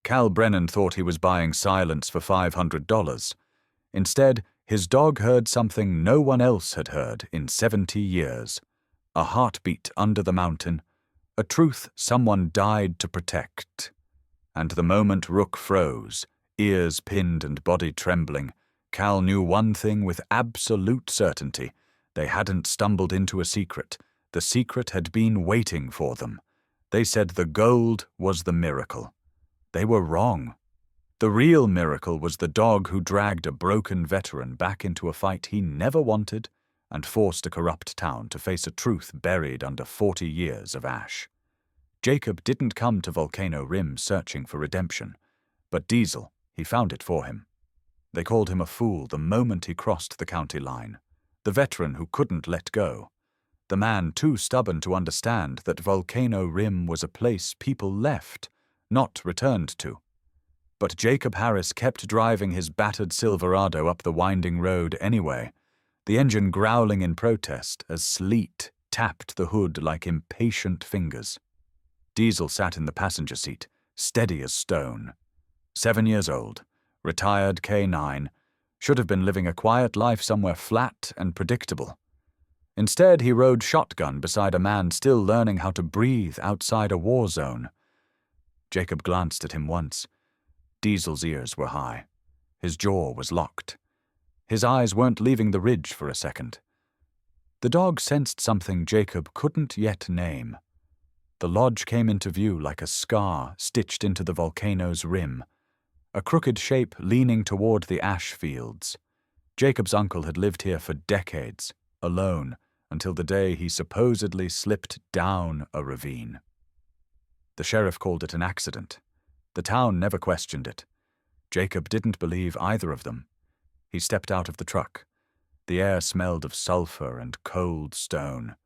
Cal Brennan thought he was buying silence for $500. Instead, his dog heard something no one else had heard in 70 years. A heartbeat under the mountain, a truth someone died to protect. And the moment Rook froze, ears pinned and body trembling, Cal knew one thing with absolute certainty. They hadn't stumbled into a secret. The secret had been waiting for them. They said the gold was the miracle. They were wrong. The real miracle was the dog who dragged a broken veteran back into a fight he never wanted and forced a corrupt town to face a truth buried under 40 years of ash. Jacob didn't come to Volcano Rim searching for redemption, but Diesel, he found it for him. They called him a fool the moment he crossed the county line, the veteran who couldn't let go, the man too stubborn to understand that Volcano Rim was a place people left, not returned to. But Jacob Harris kept driving his battered Silverado up the winding road anyway, the engine growling in protest as sleet tapped the hood like impatient fingers. Diesel sat in the passenger seat, steady as stone. 7 years old, retired K9, should have been living a quiet life somewhere flat and predictable. Instead, he rode shotgun beside a man still learning how to breathe outside a war zone. Jacob glanced at him once. Diesel's ears were high. His jaw was locked. His eyes weren't leaving the ridge for a second. The dog sensed something Jacob couldn't yet name. The lodge came into view like a scar stitched into the volcano's rim, a crooked shape leaning toward the ash fields. Jacob's uncle had lived here for decades, alone, until the day he supposedly slipped down a ravine. The sheriff called it an accident. The town never questioned it. Jacob didn't believe either of them. He stepped out of the truck. The air smelled of sulfur and cold stone.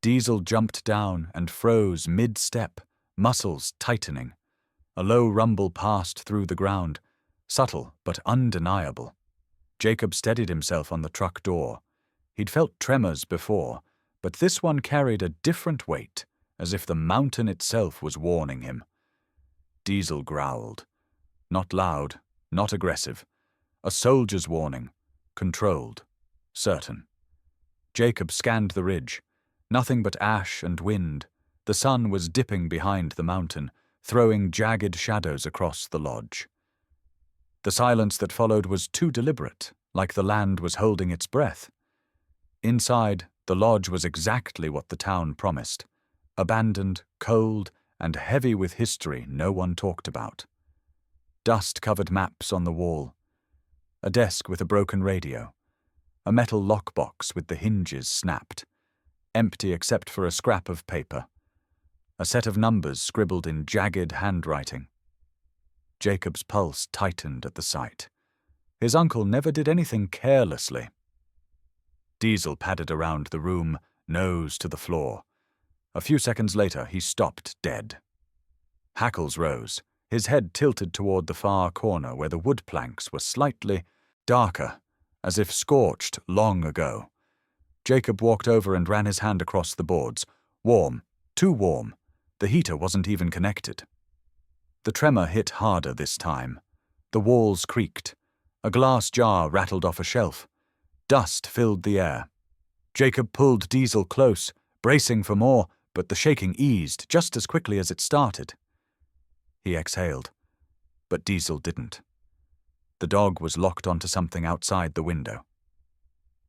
Diesel jumped down and froze mid-step, muscles tightening. A low rumble passed through the ground, subtle but undeniable. Jacob steadied himself on the truck door. He'd felt tremors before, but this one carried a different weight, as if the mountain itself was warning him. Diesel growled. Not loud, not aggressive. A soldier's warning, controlled, certain. Jacob scanned the ridge. Nothing but ash and wind. The sun was dipping behind the mountain, throwing jagged shadows across the lodge. The silence that followed was too deliberate, like the land was holding its breath. Inside, the lodge was exactly what the town promised. Abandoned, cold, and heavy with history no one talked about. Dust-covered maps on the wall. A desk with a broken radio. A metal lockbox with the hinges snapped. Empty except for a scrap of paper. A set of numbers scribbled in jagged handwriting. Jacob's pulse tightened at the sight. His uncle never did anything carelessly. Diesel padded around the room, nose to the floor. A few seconds later, he stopped dead. Hackles rose, his head tilted toward the far corner where the wood planks were slightly darker, as if scorched long ago. Jacob walked over and ran his hand across the boards. Warm, too warm. The heater wasn't even connected. The tremor hit harder this time. The walls creaked. A glass jar rattled off a shelf. Dust filled the air. Jacob pulled Diesel close, bracing for more, but the shaking eased just as quickly as it started. He exhaled, but Diesel didn't. The dog was locked onto something outside the window.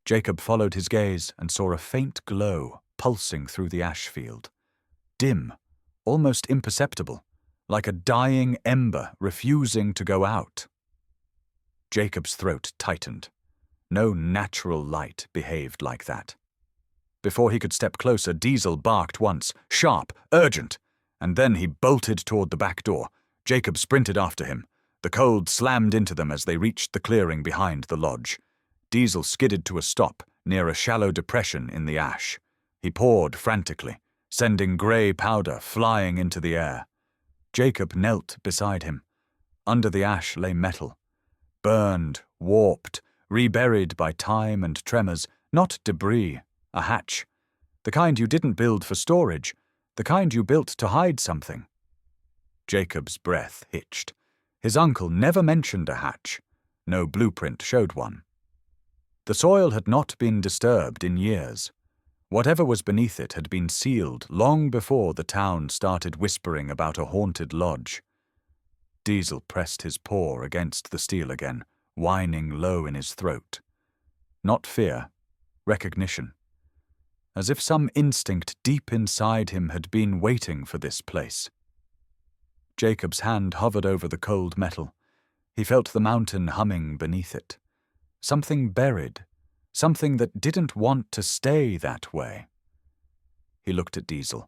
Jacob followed his gaze and saw a faint glow pulsing through the ash field. Dim, almost imperceptible, like a dying ember refusing to go out. Jacob's throat tightened. No natural light behaved like that. Before he could step closer, Diesel barked once, sharp, urgent, and then he bolted toward the back door. Jacob sprinted after him. The cold slammed into them as they reached the clearing behind the lodge. Diesel skidded to a stop near a shallow depression in the ash. He pawed frantically, sending grey powder flying into the air. Jacob knelt beside him. Under the ash lay metal. Burned, warped, reburied by time and tremors, not debris, a hatch. The kind you didn't build for storage, the kind you built to hide something. Jacob's breath hitched. His uncle never mentioned a hatch. No blueprint showed one. The soil had not been disturbed in years. Whatever was beneath it had been sealed long before the town started whispering about a haunted lodge. Diesel pressed his paw against the steel again, whining low in his throat. Not fear, recognition. As if some instinct deep inside him had been waiting for this place. Jacob's hand hovered over the cold metal. He felt the mountain humming beneath it. Something buried, something that didn't want to stay that way. He looked at Diesel.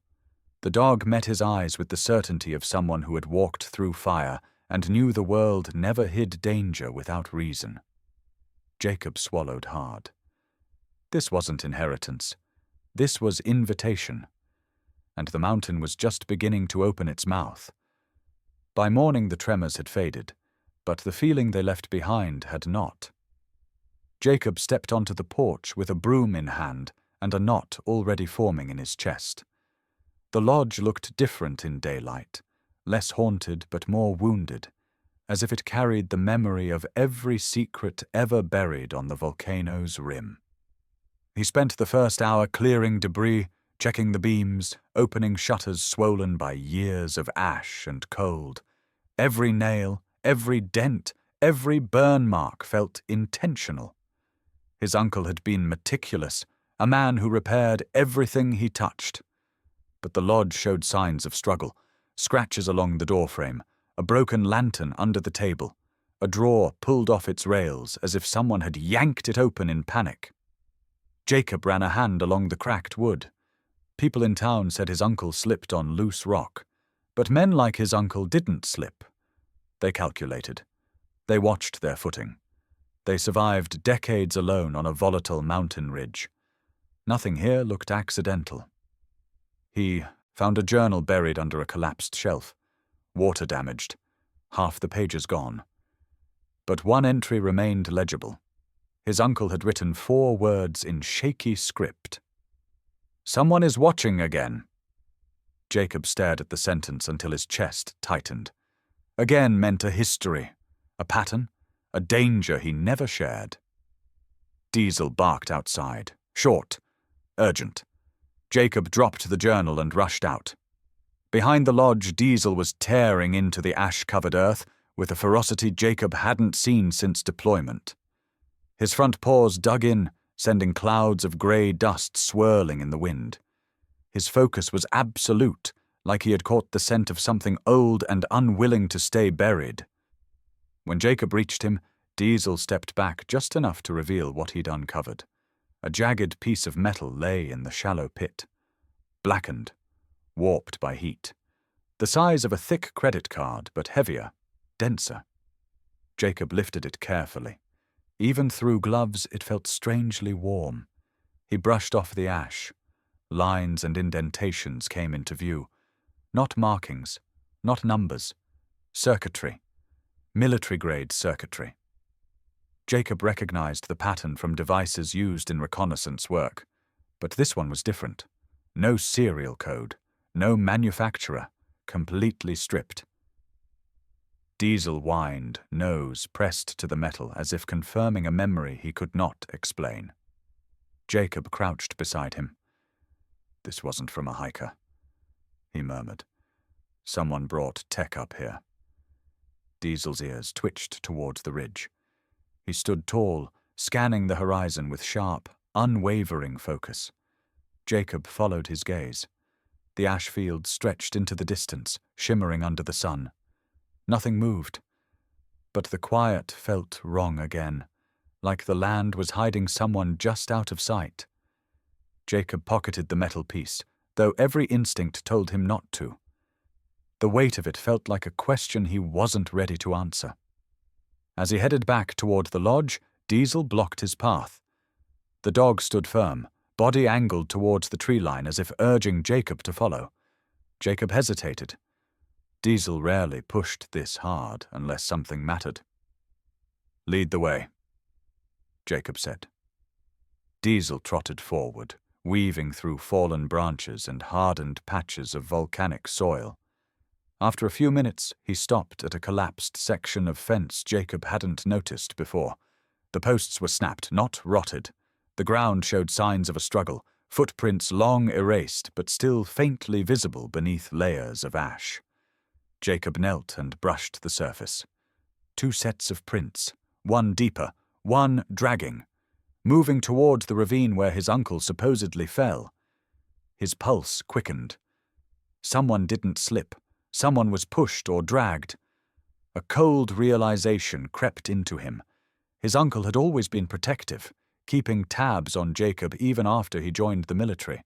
The dog met his eyes with the certainty of someone who had walked through fire and knew the world never hid danger without reason. Jacob swallowed hard. This wasn't inheritance. This was invitation. And the mountain was just beginning to open its mouth. By morning the tremors had faded, but the feeling they left behind had not. Jacob stepped onto the porch with a broom in hand and a knot already forming in his chest. The lodge looked different in daylight, less haunted but more wounded, as if it carried the memory of every secret ever buried on the volcano's rim. He spent the first hour clearing debris, checking the beams, opening shutters swollen by years of ash and cold. Every nail, every dent, every burn mark felt intentional. His uncle had been meticulous, a man who repaired everything he touched. But the lodge showed signs of struggle, scratches along the doorframe, a broken lantern under the table, a drawer pulled off its rails as if someone had yanked it open in panic. Jacob ran a hand along the cracked wood. People in town said his uncle slipped on loose rock, but men like his uncle didn't slip. They calculated. They watched their footing. They survived decades alone on a volatile mountain ridge. Nothing here looked accidental. He found a journal buried under a collapsed shelf, water damaged, half the pages gone. But one entry remained legible. His uncle had written 4 words in shaky script. "Someone is watching again." Jacob stared at the sentence until his chest tightened. Again meant a history, a pattern, a danger he never shared. Diesel barked outside, short, urgent. Jacob dropped the journal and rushed out. Behind the lodge, Diesel was tearing into the ash-covered earth with a ferocity Jacob hadn't seen since deployment. His front paws dug in, sending clouds of grey dust swirling in the wind. His focus was absolute, like he had caught the scent of something old and unwilling to stay buried. When Jacob reached him, Diesel stepped back just enough to reveal what he'd uncovered. A jagged piece of metal lay in the shallow pit, blackened, warped by heat. The size of a thick credit card, but heavier, denser. Jacob lifted it carefully. Even through gloves, it felt strangely warm. He brushed off the ash. Lines and indentations came into view. Not markings, not numbers. Circuitry. Military-grade circuitry. Jacob recognized the pattern from devices used in reconnaissance work. But this one was different. No serial code. No manufacturer. Completely stripped. Diesel whined, nose pressed to the metal as if confirming a memory he could not explain. Jacob crouched beside him. "This wasn't from a hiker," he murmured. "Someone brought tech up here." Diesel's ears twitched towards the ridge. He stood tall, scanning the horizon with sharp, unwavering focus. Jacob followed his gaze. The ash field stretched into the distance, shimmering under the sun. Nothing moved, but the quiet felt wrong again, like the land was hiding someone just out of sight. Jacob pocketed the metal piece, though every instinct told him not to. The weight of it felt like a question he wasn't ready to answer. As he headed back toward the lodge, Diesel blocked his path. The dog stood firm, body angled towards the tree line as if urging Jacob to follow. Jacob hesitated. Diesel rarely pushed this hard unless something mattered. "Lead the way," Jacob said. Diesel trotted forward, weaving through fallen branches and hardened patches of volcanic soil. After a few minutes, he stopped at a collapsed section of fence Jacob hadn't noticed before. The posts were snapped, not rotted. The ground showed signs of a struggle, footprints long erased but still faintly visible beneath layers of ash. Jacob knelt and brushed the surface. 2 sets of prints, one deeper, one dragging, moving toward the ravine where his uncle supposedly fell. His pulse quickened. Someone didn't slip. Someone was pushed or dragged. A cold realization crept into him. His uncle had always been protective, keeping tabs on Jacob even after he joined the military.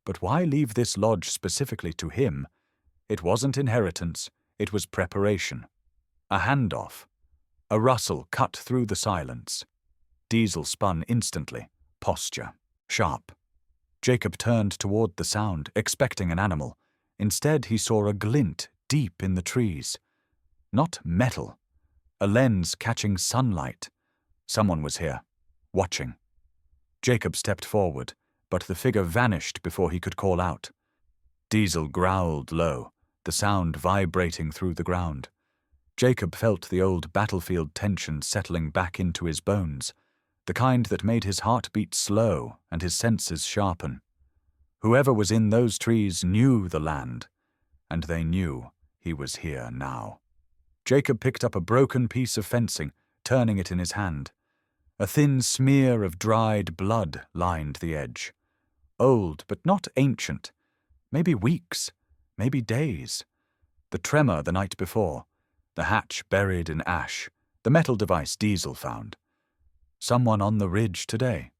But why leave this lodge specifically to him? It wasn't inheritance, it was preparation. A handoff. A rustle cut through the silence. Diesel spun instantly. Posture. Sharp. Jacob turned toward the sound, expecting an animal. Instead, he saw a glint deep in the trees. Not metal. A lens catching sunlight. Someone was here, watching. Jacob stepped forward, but the figure vanished before he could call out. Diesel growled low, the sound vibrating through the ground. Jacob felt the old battlefield tension settling back into his bones, the kind that made his heart beat slow and his senses sharpen. Whoever was in those trees knew the land, and they knew he was here now. Jacob picked up a broken piece of fencing, turning it in his hand. A thin smear of dried blood lined the edge. Old, but not ancient. Maybe weeks, maybe days. The tremor the night before. The hatch buried in ash. The metal device Diesel found. Someone on the ridge today.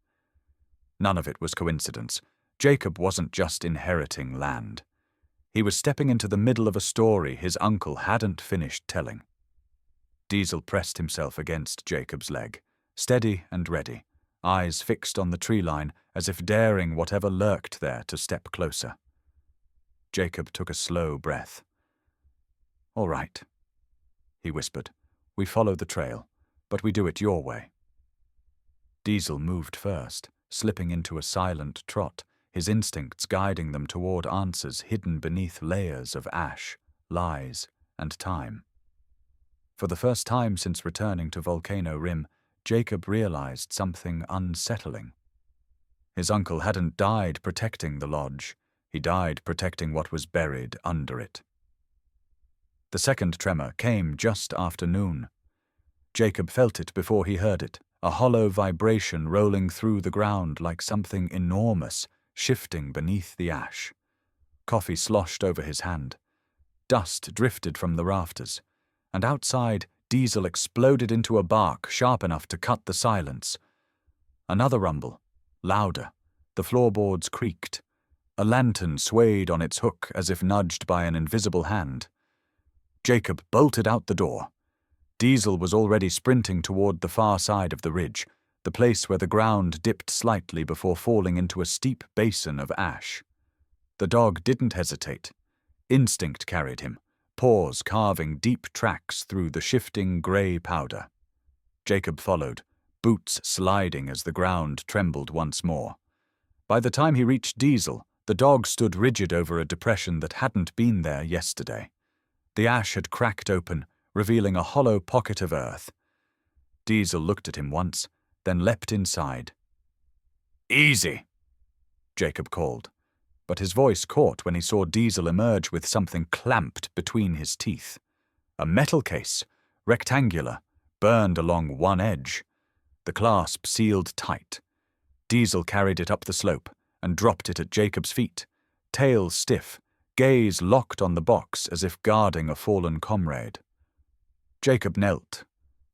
None of it was coincidence. Jacob wasn't just inheriting land. He was stepping into the middle of a story his uncle hadn't finished telling. Diesel pressed himself against Jacob's leg, steady and ready, eyes fixed on the tree line as if daring whatever lurked there to step closer. Jacob took a slow breath. "All right," he whispered. "We follow the trail, but we do it your way." Diesel moved first, slipping into a silent trot, his instincts guiding them toward answers hidden beneath layers of ash, lies, and time. For the first time since returning to Volcano Rim, Jacob realized something unsettling. His uncle hadn't died protecting the lodge. He died protecting what was buried under it. The second tremor came just after noon. Jacob felt it before he heard it, a hollow vibration rolling through the ground like something enormous, shifting beneath the ash. Coffee sloshed over his hand. Dust drifted from the rafters, and outside, Diesel exploded into a bark sharp enough to cut the silence. Another rumble, louder. The floorboards creaked. A lantern swayed on its hook as if nudged by an invisible hand. Jacob bolted out the door. Diesel was already sprinting toward the far side of the ridge, the place where the ground dipped slightly before falling into a steep basin of ash. The dog didn't hesitate. Instinct carried him, paws carving deep tracks through the shifting grey powder. Jacob followed, boots sliding as the ground trembled once more. By the time he reached Diesel, the dog stood rigid over a depression that hadn't been there yesterday. The ash had cracked open, revealing a hollow pocket of earth. Diesel looked at him once, then leapt inside. "Easy," Jacob called, but his voice caught when he saw Diesel emerge with something clamped between his teeth. A metal case, rectangular, burned along one edge. The clasp sealed tight. Diesel carried it up the slope and dropped it at Jacob's feet, tail stiff, gaze locked on the box as if guarding a fallen comrade. Jacob knelt.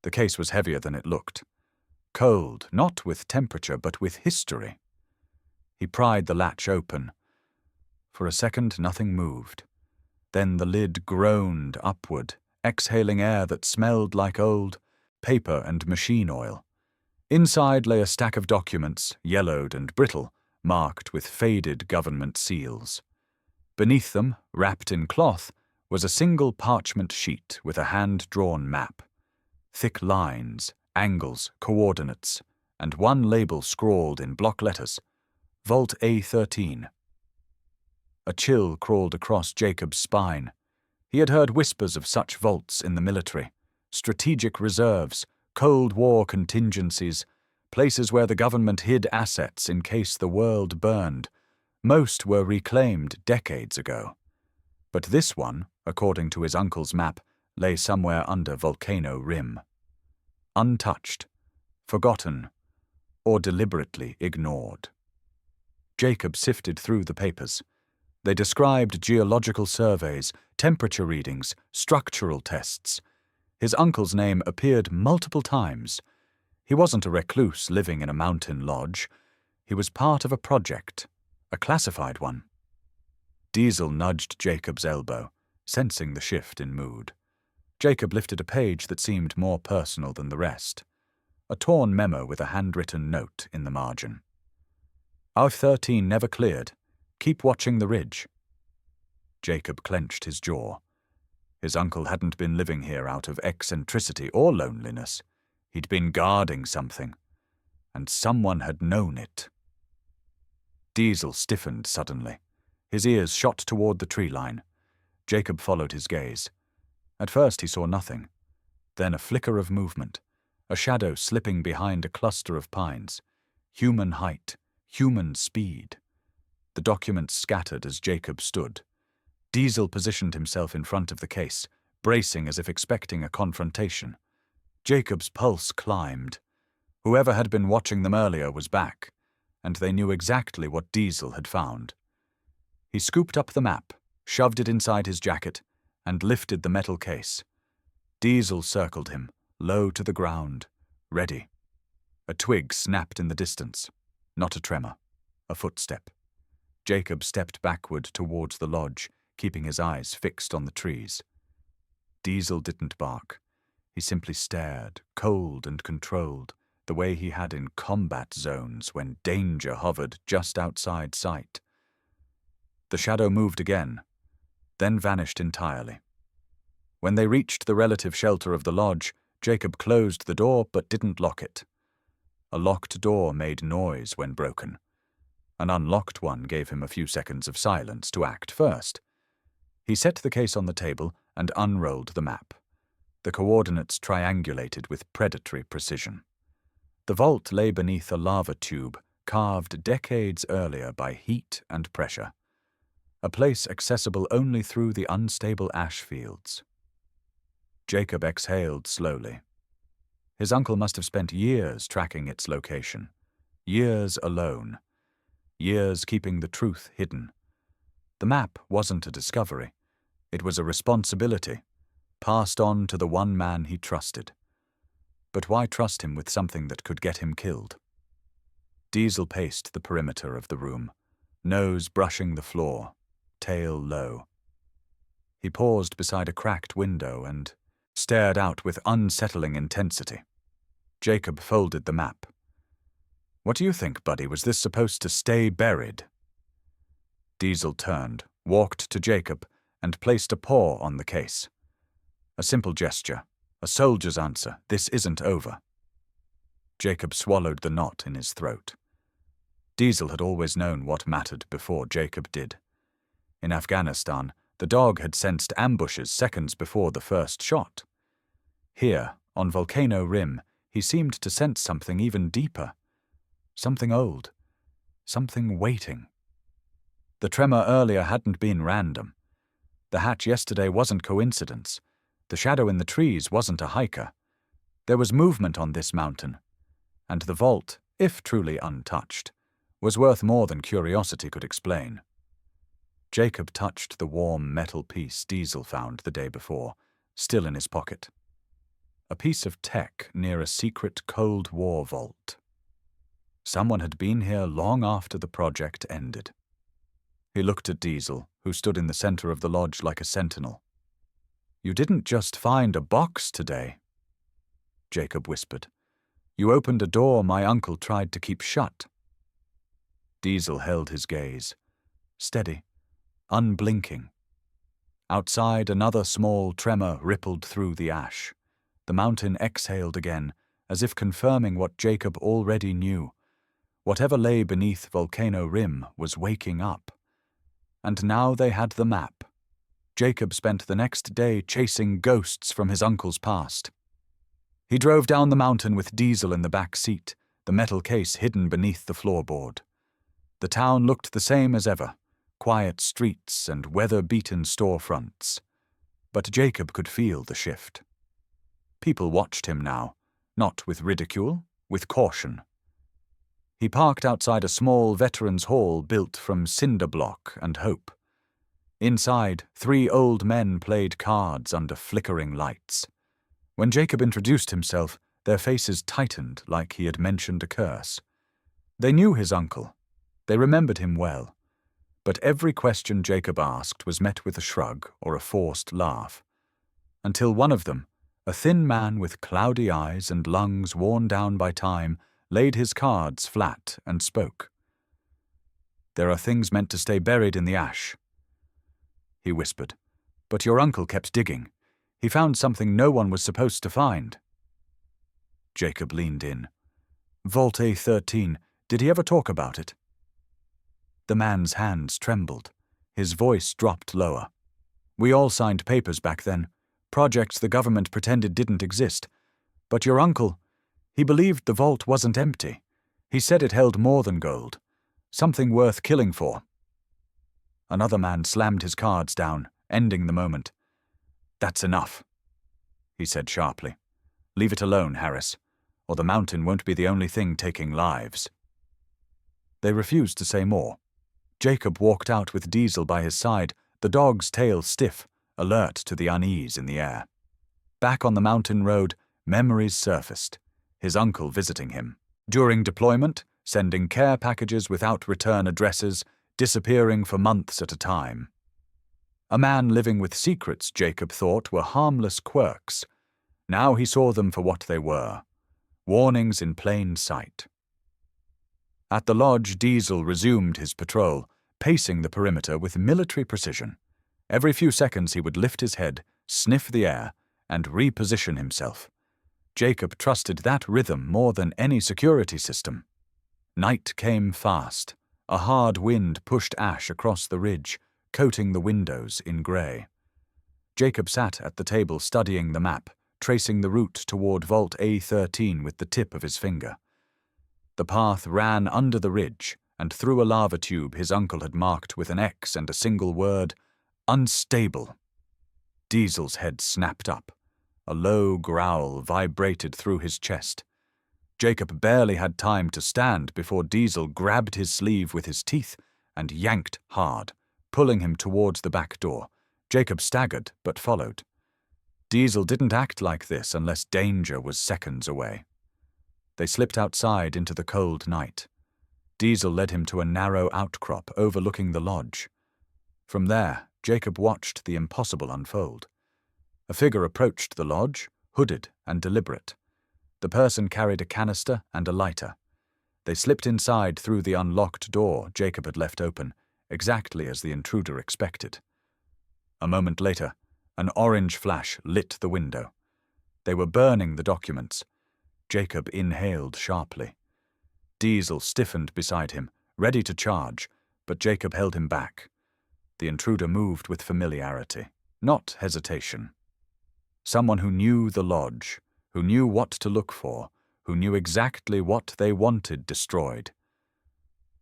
The case was heavier than it looked. Cold, not with temperature, but with history. He pried the latch open. For a second, nothing moved. Then the lid groaned upward, exhaling air that smelled like old paper and machine oil. Inside lay a stack of documents, yellowed and brittle, marked with faded government seals. Beneath them, wrapped in cloth, was a single parchment sheet with a hand-drawn map. Thick lines, angles, coordinates, and one label scrawled in block letters, Vault A13. A chill crawled across Jacob's spine. He had heard whispers of such vaults in the military, strategic reserves, Cold War contingencies, places where the government hid assets in case the world burned. Most were reclaimed decades ago. But this one, according to his uncle's map, lay somewhere under Volcano Rim. Untouched, forgotten, or deliberately ignored. Jacob sifted through the papers. They described geological surveys, temperature readings, structural tests. His uncle's name appeared multiple times. He wasn't a recluse living in a mountain lodge. He was part of a project, a classified one. Diesel nudged Jacob's elbow, sensing the shift in mood. Jacob lifted a page that seemed more personal than the rest. A torn memo with a handwritten note in the margin. "I've 13 never cleared. Keep watching the ridge." Jacob clenched his jaw. His uncle hadn't been living here out of eccentricity or loneliness. He'd been guarding something, and someone had known it. Diesel stiffened suddenly. His ears shot toward the tree line. Jacob followed his gaze. At first he saw nothing. Then a flicker of movement, a shadow slipping behind a cluster of pines. Human height, human speed. The documents scattered as Jacob stood. Diesel positioned himself in front of the case, bracing as if expecting a confrontation. Jacob's pulse climbed. Whoever had been watching them earlier was back, and they knew exactly what Diesel had found. He scooped up the map, shoved it inside his jacket, and lifted the metal case. Diesel circled him, low to the ground, ready. A twig snapped in the distance. Not a tremor, a footstep. Jacob stepped backward towards the lodge, keeping his eyes fixed on the trees. Diesel didn't bark. He simply stared, cold and controlled, the way he had in combat zones when danger hovered just outside sight. The shadow moved again, then vanished entirely. When they reached the relative shelter of the lodge, Jacob closed the door but didn't lock it. A locked door made noise when broken. An unlocked one gave him a few seconds of silence to act first. He set the case on the table and unrolled the map. The coordinates triangulated with predatory precision. The vault lay beneath a lava tube carved decades earlier by heat and pressure, a place accessible only through the unstable ash fields. Jacob exhaled slowly. His uncle must have spent years tracking its location, years alone, years keeping the truth hidden. The map wasn't a discovery. It was a responsibility, passed on to the one man he trusted. But why trust him with something that could get him killed? Diesel paced the perimeter of the room, nose brushing the floor, tail low. He paused beside a cracked window and stared out with unsettling intensity. Jacob folded the map. "What do you think, buddy? Was this supposed to stay buried?" Diesel turned, walked to Jacob, and placed a paw on the case. A simple gesture, a soldier's answer. This isn't over. Jacob swallowed the knot in his throat. Diesel had always known what mattered before Jacob did. In Afghanistan, the dog had sensed ambushes seconds before the first shot. Here, on Volcano Rim, he seemed to sense something even deeper. Something old. Something waiting. The tremor earlier hadn't been random. The hatch yesterday wasn't coincidence. The shadow in the trees wasn't a hiker. There was movement on this mountain. And the vault, if truly untouched, was worth more than curiosity could explain. Jacob touched the warm metal piece Diesel found the day before, still in his pocket. A piece of tech near a secret Cold War vault. Someone had been here long after the project ended. He looked at Diesel, who stood in the center of the lodge like a sentinel. "You didn't just find a box today," Jacob whispered. "You opened a door my uncle tried to keep shut." Diesel held his gaze, steady, unblinking. Outside, another small tremor rippled through the ash. The mountain exhaled again, as if confirming what Jacob already knew. Whatever lay beneath Volcano Rim was waking up. And now they had the map. Jacob spent the next day chasing ghosts from his uncle's past. He drove down the mountain with Diesel in the back seat, the metal case hidden beneath the floorboard. The town looked the same as ever, quiet streets and weather-beaten storefronts. But Jacob could feel the shift. People watched him now, not with ridicule, with caution. He parked outside a small veterans' hall built from cinder block and hope. Inside, 3 old men played cards under flickering lights. When Jacob introduced himself, their faces tightened like he had mentioned a curse. They knew his uncle. They remembered him well. But every question Jacob asked was met with a shrug or a forced laugh. Until one of them, a thin man with cloudy eyes and lungs worn down by time, laid his cards flat and spoke. "There are things meant to stay buried in the ash," he whispered. "But your uncle kept digging. He found something no one was supposed to find." Jacob leaned in. "Vault A13, did he ever talk about it?" The man's hands trembled. His voice dropped lower. "We all signed papers back then, projects the government pretended didn't exist. But your uncle, he believed the vault wasn't empty. He said it held more than gold, something worth killing for." Another man slammed his cards down, ending the moment. "That's enough," he said sharply. "Leave it alone, Harris, or the mountain won't be the only thing taking lives." They refused to say more. Jacob walked out with Diesel by his side, the dog's tail stiff, alert to the unease in the air. Back on the mountain road, memories surfaced. His uncle visiting him. During deployment, sending care packages without return addresses, disappearing for months at a time. A man living with secrets Jacob thought were harmless quirks. Now he saw them for what they were. Warnings in plain sight. At the lodge, Diesel resumed his patrol, pacing the perimeter with military precision. Every few seconds he would lift his head, sniff the air, and reposition himself. Jacob trusted that rhythm more than any security system. Night came fast. A hard wind pushed ash across the ridge, coating the windows in grey. Jacob sat at the table studying the map, tracing the route toward Vault A13 with the tip of his finger. The path ran under the ridge and through a lava tube his uncle had marked with an X and a single word, "Unstable." Diesel's head snapped up. A low growl vibrated through his chest. Jacob barely had time to stand before Diesel grabbed his sleeve with his teeth and yanked hard, pulling him towards the back door. Jacob staggered but followed. Diesel didn't act like this unless danger was seconds away. They slipped outside into the cold night. Diesel led him to a narrow outcrop overlooking the lodge. From there, Jacob watched the impossible unfold. A figure approached the lodge, hooded and deliberate. The person carried a canister and a lighter. They slipped inside through the unlocked door Jacob had left open, exactly as the intruder expected. A moment later, an orange flash lit the window. They were burning the documents. Jacob inhaled sharply. Diesel stiffened beside him, ready to charge, but Jacob held him back. The intruder moved with familiarity, not hesitation. Someone who knew the lodge, who knew what to look for, who knew exactly what they wanted destroyed.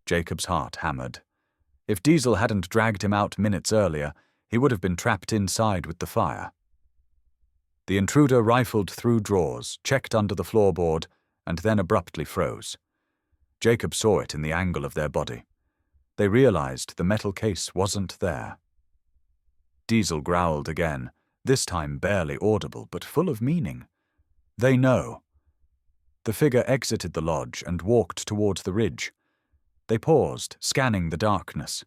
Jacob's heart hammered. If Diesel hadn't dragged him out minutes earlier, he would have been trapped inside with the fire. The intruder rifled through drawers, checked under the floorboard, and then abruptly froze. Jacob saw it in the angle of their body. They realized the metal case wasn't there. Diesel growled again, this time barely audible, but full of meaning. "They know." The figure exited the lodge and walked towards the ridge. They paused, scanning the darkness.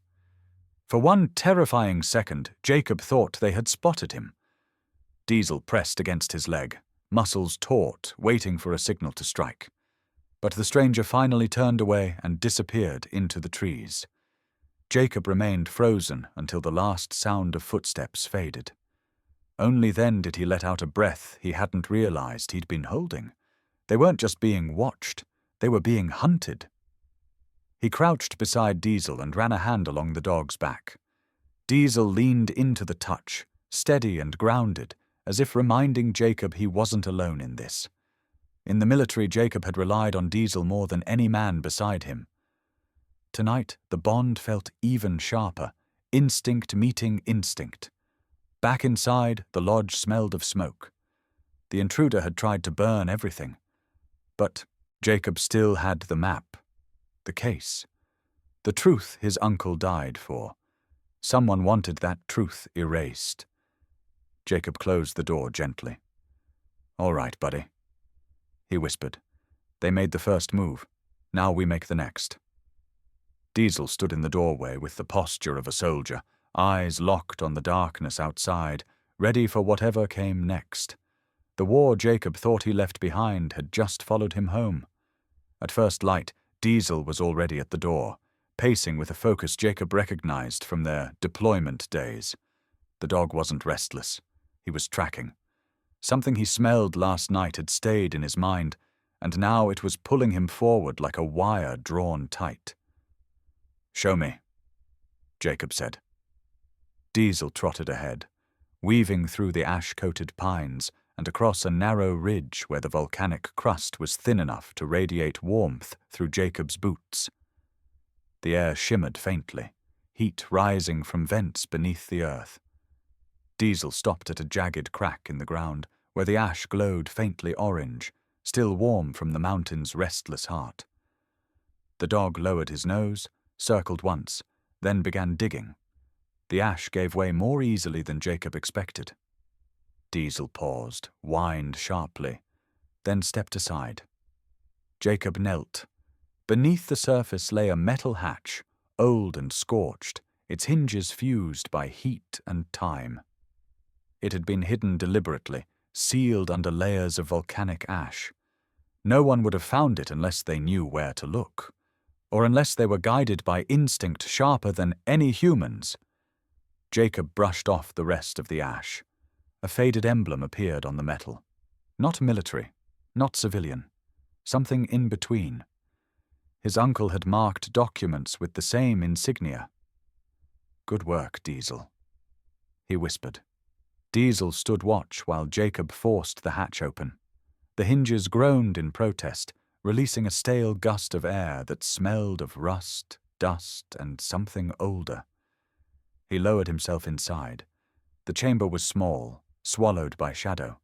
For one terrifying second, Jacob thought they had spotted him. Diesel pressed against his leg, muscles taut, waiting for a signal to strike. But the stranger finally turned away and disappeared into the trees. Jacob remained frozen until the last sound of footsteps faded. Only then did he let out a breath he hadn't realized he'd been holding. They weren't just being watched, they were being hunted. He crouched beside Diesel and ran a hand along the dog's back. Diesel leaned into the touch, steady and grounded, as if reminding Jacob he wasn't alone in this. In the military, Jacob had relied on Diesel more than any man beside him. Tonight, the bond felt even sharper, instinct meeting instinct. Back inside, the lodge smelled of smoke. The intruder had tried to burn everything. But Jacob still had the map, the case, the truth his uncle died for. Someone wanted that truth erased. Jacob closed the door gently. "All right, buddy," he whispered. "They made the first move. Now we make the next." Diesel stood in the doorway with the posture of a soldier, eyes locked on the darkness outside, ready for whatever came next. The war Jacob thought he left behind had just followed him home. At first light, Diesel was already at the door, pacing with a focus Jacob recognized from their deployment days. The dog wasn't restless. He was tracking. Something he smelled last night had stayed in his mind, and now it was pulling him forward like a wire drawn tight. "Show me," Jacob said. Diesel trotted ahead, weaving through the ash-coated pines and across a narrow ridge where the volcanic crust was thin enough to radiate warmth through Jacob's boots. The air shimmered faintly, heat rising from vents beneath the earth. Diesel stopped at a jagged crack in the ground where the ash glowed faintly orange, still warm from the mountain's restless heart. The dog lowered his nose, circled once, then began digging. The ash gave way more easily than Jacob expected. Diesel paused, whined sharply, then stepped aside. Jacob knelt. Beneath the surface lay a metal hatch, old and scorched, its hinges fused by heat and time. It had been hidden deliberately, sealed under layers of volcanic ash. No one would have found it unless they knew where to look, or unless they were guided by instinct sharper than any human's. Jacob brushed off the rest of the ash. A faded emblem appeared on the metal. Not military, not civilian, something in between. His uncle had marked documents with the same insignia. "Good work, Diesel," he whispered. Diesel stood watch while Jacob forced the hatch open. The hinges groaned in protest, releasing a stale gust of air that smelled of rust, dust, and something older. He lowered himself inside. The chamber was small, swallowed by shadow.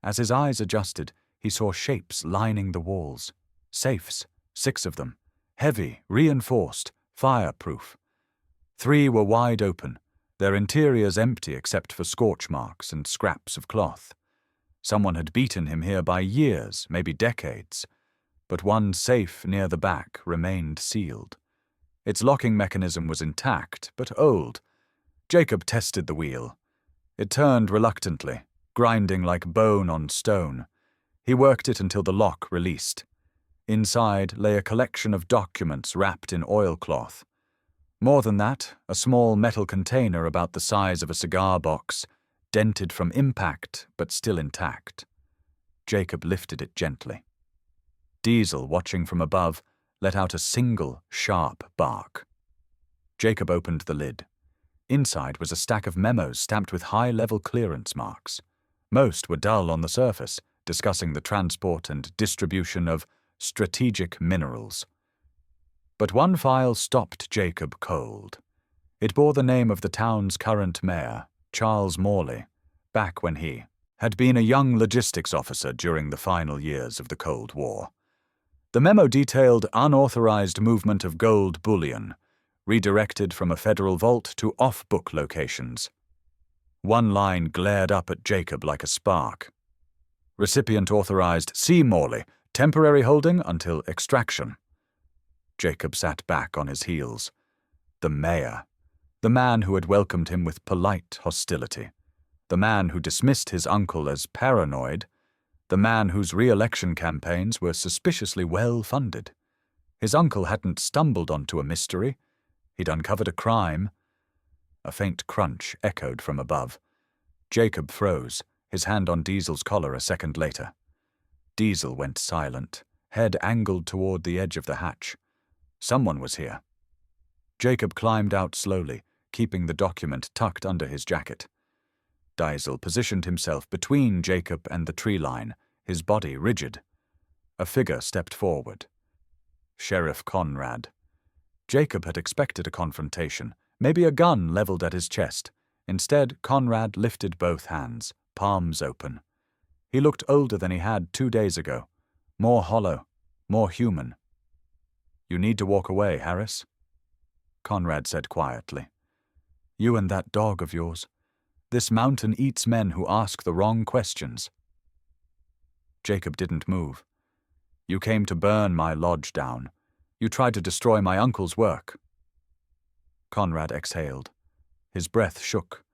As his eyes adjusted, he saw shapes lining the walls. Safes, 6 of them, heavy, reinforced, fireproof. 3 were wide open, their interiors empty except for scorch marks and scraps of cloth. Someone had beaten him here by years, maybe decades, but one safe near the back remained sealed. Its locking mechanism was intact, but old. Jacob tested the wheel. It turned reluctantly, grinding like bone on stone. He worked it until the lock released. Inside lay a collection of documents wrapped in oilcloth. More than that, a small metal container about the size of a cigar box, dented from impact but still intact. Jacob lifted it gently. Diesel, watching from above, let out a single, sharp bark. Jacob opened the lid. Inside was a stack of memos stamped with high-level clearance marks. Most were dull on the surface, discussing the transport and distribution of strategic minerals. But one file stopped Jacob cold. It bore the name of the town's current mayor, Charles Morley, back when he had been a young logistics officer during the final years of the Cold War. The memo detailed unauthorized movement of gold bullion, redirected from a federal vault to off-book locations. One line glared up at Jacob like a spark. Recipient authorized C. Morley, temporary holding until extraction. Jacob sat back on his heels. The mayor, the man who had welcomed him with polite hostility, the man who dismissed his uncle as paranoid, the man whose re-election campaigns were suspiciously well-funded. His uncle hadn't stumbled onto a mystery. He'd uncovered a crime. A faint crunch echoed from above. Jacob froze, his hand on Diesel's collar a second later. Diesel went silent, head angled toward the edge of the hatch. Someone was here. Jacob climbed out slowly, keeping the document tucked under his jacket. Diesel positioned himself between Jacob and the tree line, his body rigid. A figure stepped forward. Sheriff Conrad. Jacob had expected a confrontation, maybe a gun leveled at his chest. Instead, Conrad lifted both hands, palms open. He looked older than he had 2 days ago, more hollow, more human. "You need to walk away, Harris," Conrad said quietly. "You and that dog of yours. This mountain eats men who ask the wrong questions." Jacob didn't move. "You came to burn my lodge down. You tried to destroy my uncle's work." Conrad exhaled. His breath shook.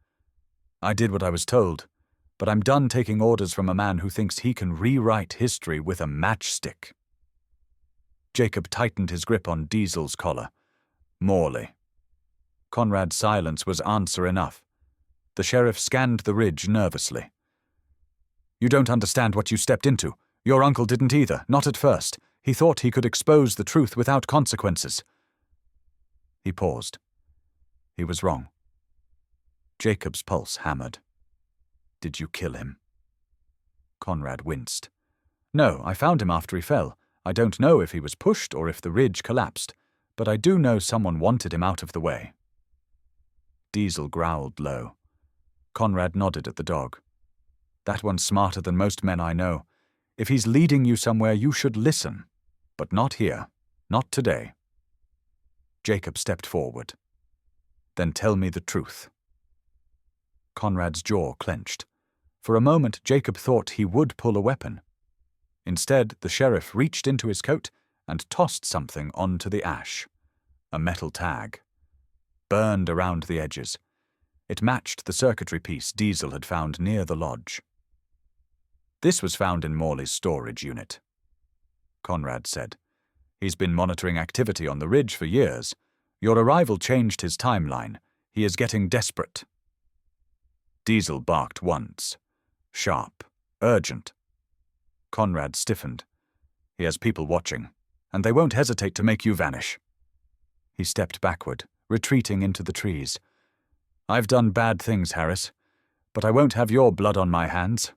"I did what I was told, but I'm done taking orders from a man who thinks he can rewrite history with a matchstick." Jacob tightened his grip on Diesel's collar. "Morley." Conrad's silence was answer enough. The sheriff scanned the ridge nervously. "You don't understand what you stepped into. Your uncle didn't either, not at first. He thought he could expose the truth without consequences." He paused. He was wrong. Jacob's pulse hammered. "Did you kill him?" Conrad winced. "No, I found him after he fell. I don't know if he was pushed or if the ridge collapsed, but I do know someone wanted him out of the way." Diesel growled low. Conrad nodded at the dog. "That one's smarter than most men I know. If he's leading you somewhere, you should listen. But not here. Not today." Jacob stepped forward. "Then tell me the truth." Conrad's jaw clenched. For a moment, Jacob thought he would pull a weapon. Instead, the sheriff reached into his coat and tossed something onto the ash. A metal tag. Burned around the edges. It matched the circuitry piece Diesel had found near the lodge. "This was found in Morley's storage unit," Conrad said. "He's been monitoring activity on the ridge for years. Your arrival changed his timeline. He is getting desperate." Diesel barked once. Sharp. Urgent. Conrad stiffened. "He has people watching, and they won't hesitate to make you vanish." He stepped backward, retreating into the trees. "I've done bad things, Harris, but I won't have your blood on my hands."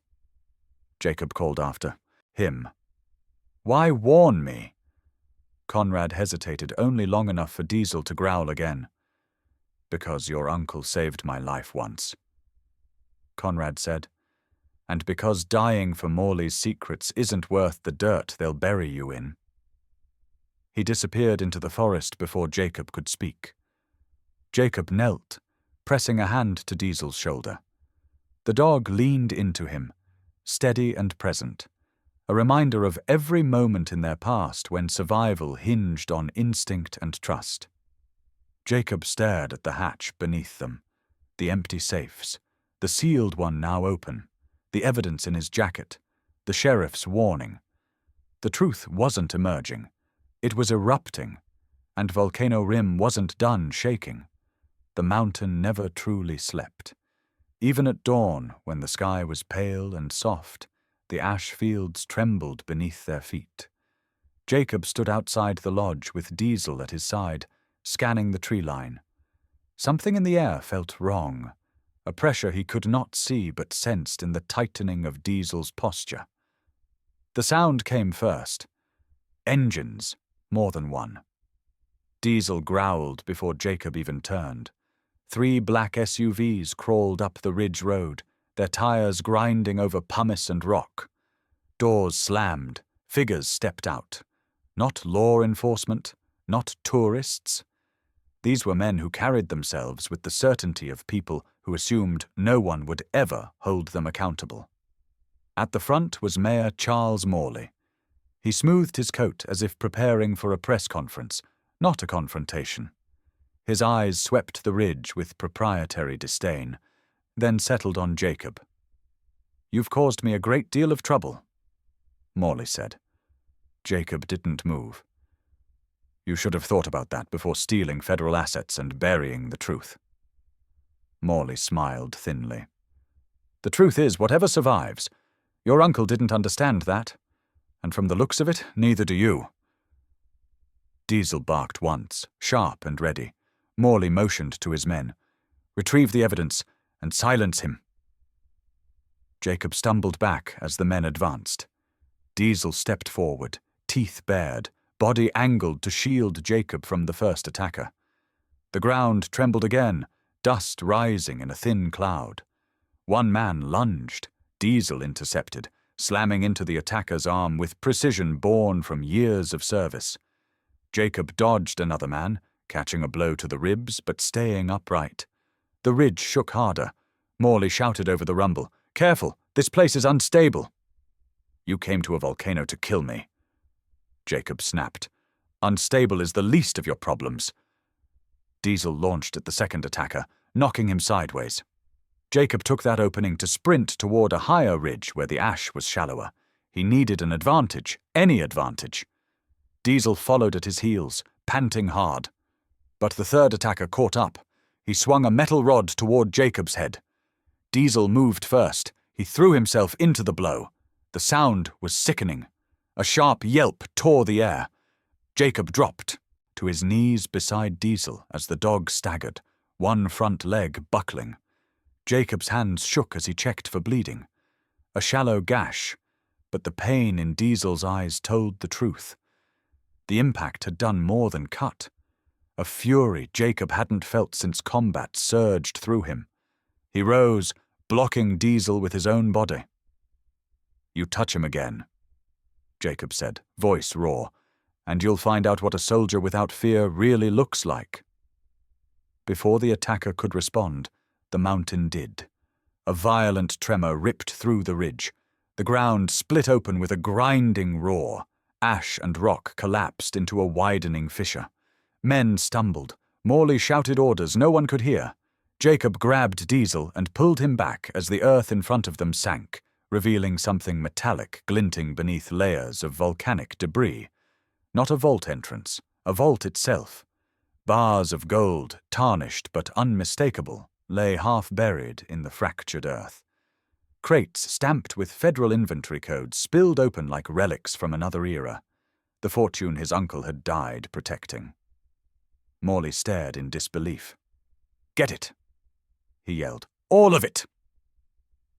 Jacob called after him. "Why warn me?" Conrad hesitated only long enough for Diesel to growl again. "Because your uncle saved my life once," Conrad said, "and because dying for Morley's secrets isn't worth the dirt they'll bury you in." He disappeared into the forest before Jacob could speak. Jacob knelt, pressing a hand to Diesel's shoulder. The dog leaned into him, steady and present, a reminder of every moment in their past when survival hinged on instinct and trust. Jacob stared at the hatch beneath them, the empty safes, the sealed one now open, the evidence in his jacket, the sheriff's warning. The truth wasn't emerging. It was erupting, and Volcano Rim wasn't done shaking. The mountain never truly slept. Even at dawn, when the sky was pale and soft, the ash fields trembled beneath their feet. Jacob stood outside the lodge with Diesel at his side, scanning the tree line. Something in the air felt wrong, a pressure he could not see but sensed in the tightening of Diesel's posture. The sound came first. Engines, more than one. Diesel growled before Jacob even turned. 3 black SUVs crawled up the ridge road, their tires grinding over pumice and rock. Doors slammed, figures stepped out. Not law enforcement, not tourists. These were men who carried themselves with the certainty of people who assumed no one would ever hold them accountable. At the front was Mayor Charles Morley. He smoothed his coat as if preparing for a press conference, not a confrontation. His eyes swept the ridge with proprietary disdain, then settled on Jacob. "You've caused me a great deal of trouble," Morley said. Jacob didn't move. "You should have thought about that before stealing federal assets and burying the truth." Morley smiled thinly. "The truth is, whatever survives. Your uncle didn't understand that, and from the looks of it, neither do you." Diesel barked once, sharp and ready. Morley motioned to his men. Retrieve the evidence and silence him." Jacob stumbled back as the men advanced. Diesel stepped forward, teeth bared, body angled to shield Jacob from the first attacker. The ground trembled again, dust rising in a thin cloud. One man lunged. Diesel intercepted, slamming into the attacker's arm with precision born from years of service. Jacob dodged another man, catching a blow to the ribs but staying upright. The ridge shook harder. Morley shouted over the rumble, "Careful, this place is unstable." "You came to a volcano to kill me." Jacob snapped. "Unstable is the least of your problems." Diesel launched at the second attacker, knocking him sideways. Jacob took that opening to sprint toward a higher ridge where the ash was shallower. He needed an advantage, any advantage. Diesel followed at his heels, panting hard. But the third attacker caught up. He swung a metal rod toward Jacob's head. Diesel moved first. He threw himself into the blow. The sound was sickening. A sharp yelp tore the air. Jacob dropped to his knees beside Diesel as the dog staggered, one front leg buckling. Jacob's hands shook as he checked for bleeding. A shallow gash, but the pain in Diesel's eyes told the truth. The impact had done more than cut. A fury Jacob hadn't felt since combat surged through him. He rose, blocking Diesel with his own body. "You touch him again," Jacob said, voice raw, "and you'll find out what a soldier without fear really looks like." Before the attacker could respond, the mountain did. A violent tremor ripped through the ridge. The ground split open with a grinding roar. Ash and rock collapsed into a widening fissure. Men stumbled. Morley shouted orders no one could hear. Jacob grabbed Diesel and pulled him back as the earth in front of them sank, revealing something metallic glinting beneath layers of volcanic debris. Not a vault entrance, a vault itself. Bars of gold, tarnished but unmistakable, lay half-buried in the fractured earth. Crates stamped with federal inventory codes spilled open like relics from another era, the fortune his uncle had died protecting. Morley stared in disbelief. "Get it!" he yelled. "All of it!"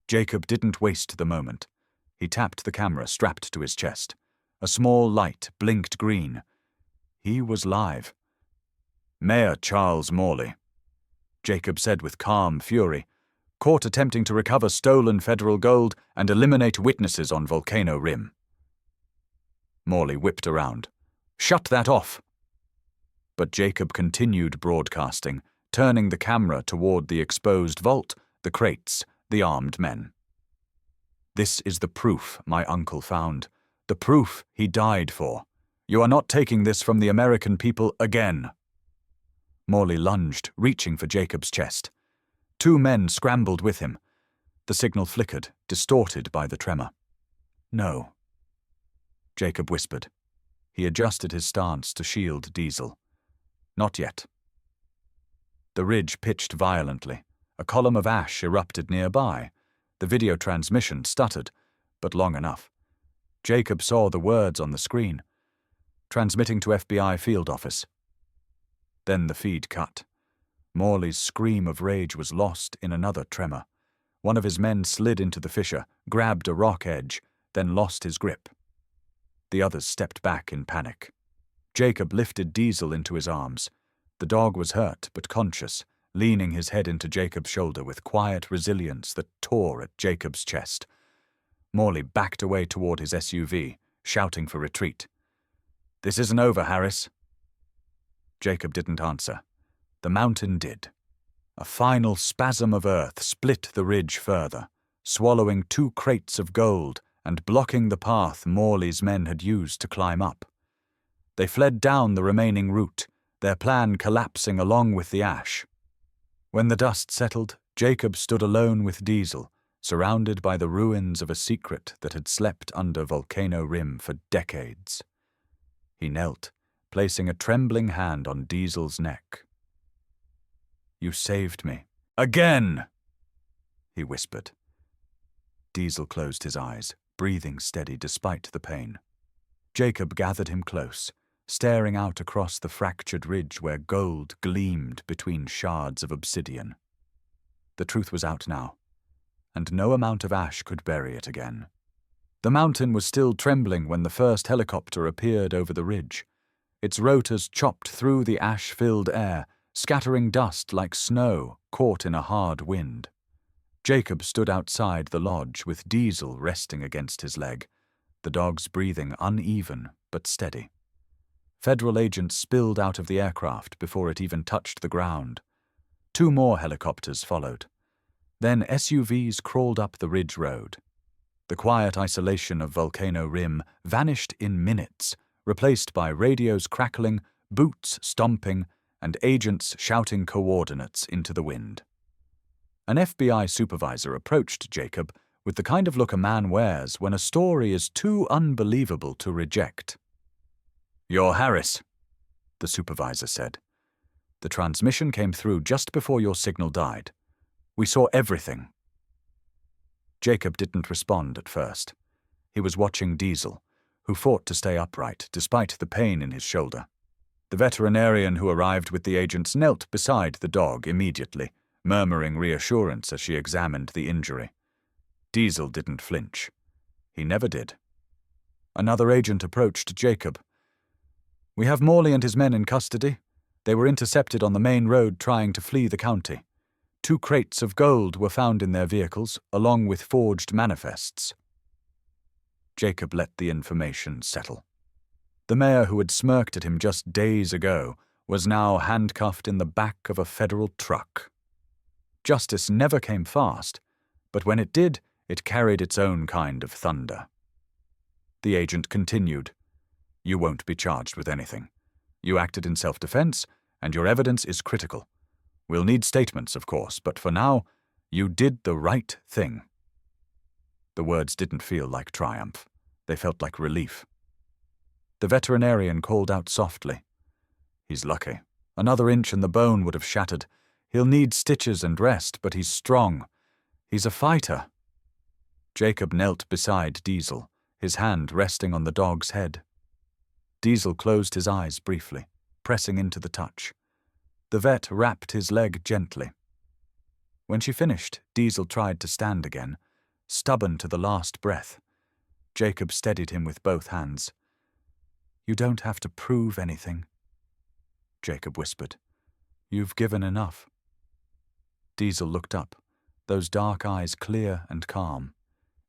Jacob didn't waste the moment. He tapped the camera strapped to his chest. A small light blinked green. He was live. "Mayor Charles Morley," Jacob said with calm fury, "caught attempting to recover stolen federal gold and eliminate witnesses on Volcano Rim." Morley whipped around. "Shut that off!" But Jacob continued broadcasting, turning the camera toward the exposed vault, the crates, the armed men. "This is the proof my uncle found, the proof he died for. You are not taking this from the American people again." Morley lunged, reaching for Jacob's chest. Two men scrambled with him. The signal flickered, distorted by the tremor. "No," Jacob whispered. He adjusted his stance to shield Diesel. "Not yet." The ridge pitched violently. A column of ash erupted nearby. The video transmission stuttered, but long enough. Jacob saw the words on the screen. "Transmitting to FBI field office." Then the feed cut. Morley's scream of rage was lost in another tremor. One of his men slid into the fissure, grabbed a rock edge, then lost his grip. The others stepped back in panic. Jacob lifted Diesel into his arms. The dog was hurt but conscious, leaning his head into Jacob's shoulder with quiet resilience that tore at Jacob's chest. Morley backed away toward his SUV, shouting for retreat. "This isn't over, Harris." Jacob didn't answer. The mountain did. A final spasm of earth split the ridge further, swallowing 2 crates of gold and blocking the path Morley's men had used to climb up. They fled down the remaining route, their plan collapsing along with the ash. When the dust settled, Jacob stood alone with Diesel, surrounded by the ruins of a secret that had slept under Volcano Rim for decades. He knelt, placing a trembling hand on Diesel's neck. "You saved me. Again!" he whispered. Diesel closed his eyes, breathing steady despite the pain. Jacob gathered him close, staring out across the fractured ridge where gold gleamed between shards of obsidian. The truth was out now, and no amount of ash could bury it again. The mountain was still trembling when the first helicopter appeared over the ridge. Its rotors chopped through the ash-filled air, scattering dust like snow caught in a hard wind. Jacob stood outside the lodge with Diesel resting against his leg, the dog's breathing uneven but steady. Federal agents spilled out of the aircraft before it even touched the ground. 2 more helicopters followed. Then SUVs crawled up the ridge road. The quiet isolation of Volcano Rim vanished in minutes, replaced by radios crackling, boots stomping, and agents shouting coordinates into the wind. An FBI supervisor approached Jacob with the kind of look a man wears when a story is too unbelievable to reject. "You're Harris," the supervisor said. "The transmission came through just before your signal died. We saw everything." Jacob didn't respond at first. He was watching Diesel, who fought to stay upright despite the pain in his shoulder. The veterinarian who arrived with the agents knelt beside the dog immediately, murmuring reassurance as she examined the injury. Diesel didn't flinch. He never did. Another agent approached Jacob. "We have Morley and his men in custody. They were intercepted on the main road trying to flee the county. 2 crates of gold were found in their vehicles, along with forged manifests." Jacob let the information settle. The mayor who had smirked at him just days ago was now handcuffed in the back of a federal truck. Justice never came fast, but when it did, it carried its own kind of thunder. The agent continued, "You won't be charged with anything. You acted in self-defense, and your evidence is critical. We'll need statements, of course, but for now, you did the right thing." The words didn't feel like triumph. They felt like relief. The veterinarian called out softly, "He's lucky. Another inch and the bone would have shattered. He'll need stitches and rest, but he's strong. He's a fighter." Jacob knelt beside Diesel, his hand resting on the dog's head. Diesel closed his eyes briefly, pressing into the touch. The vet wrapped his leg gently. When she finished, Diesel tried to stand again, stubborn to the last breath. Jacob steadied him with both hands. "You don't have to prove anything," Jacob whispered. "You've given enough." Diesel looked up, those dark eyes clear and calm.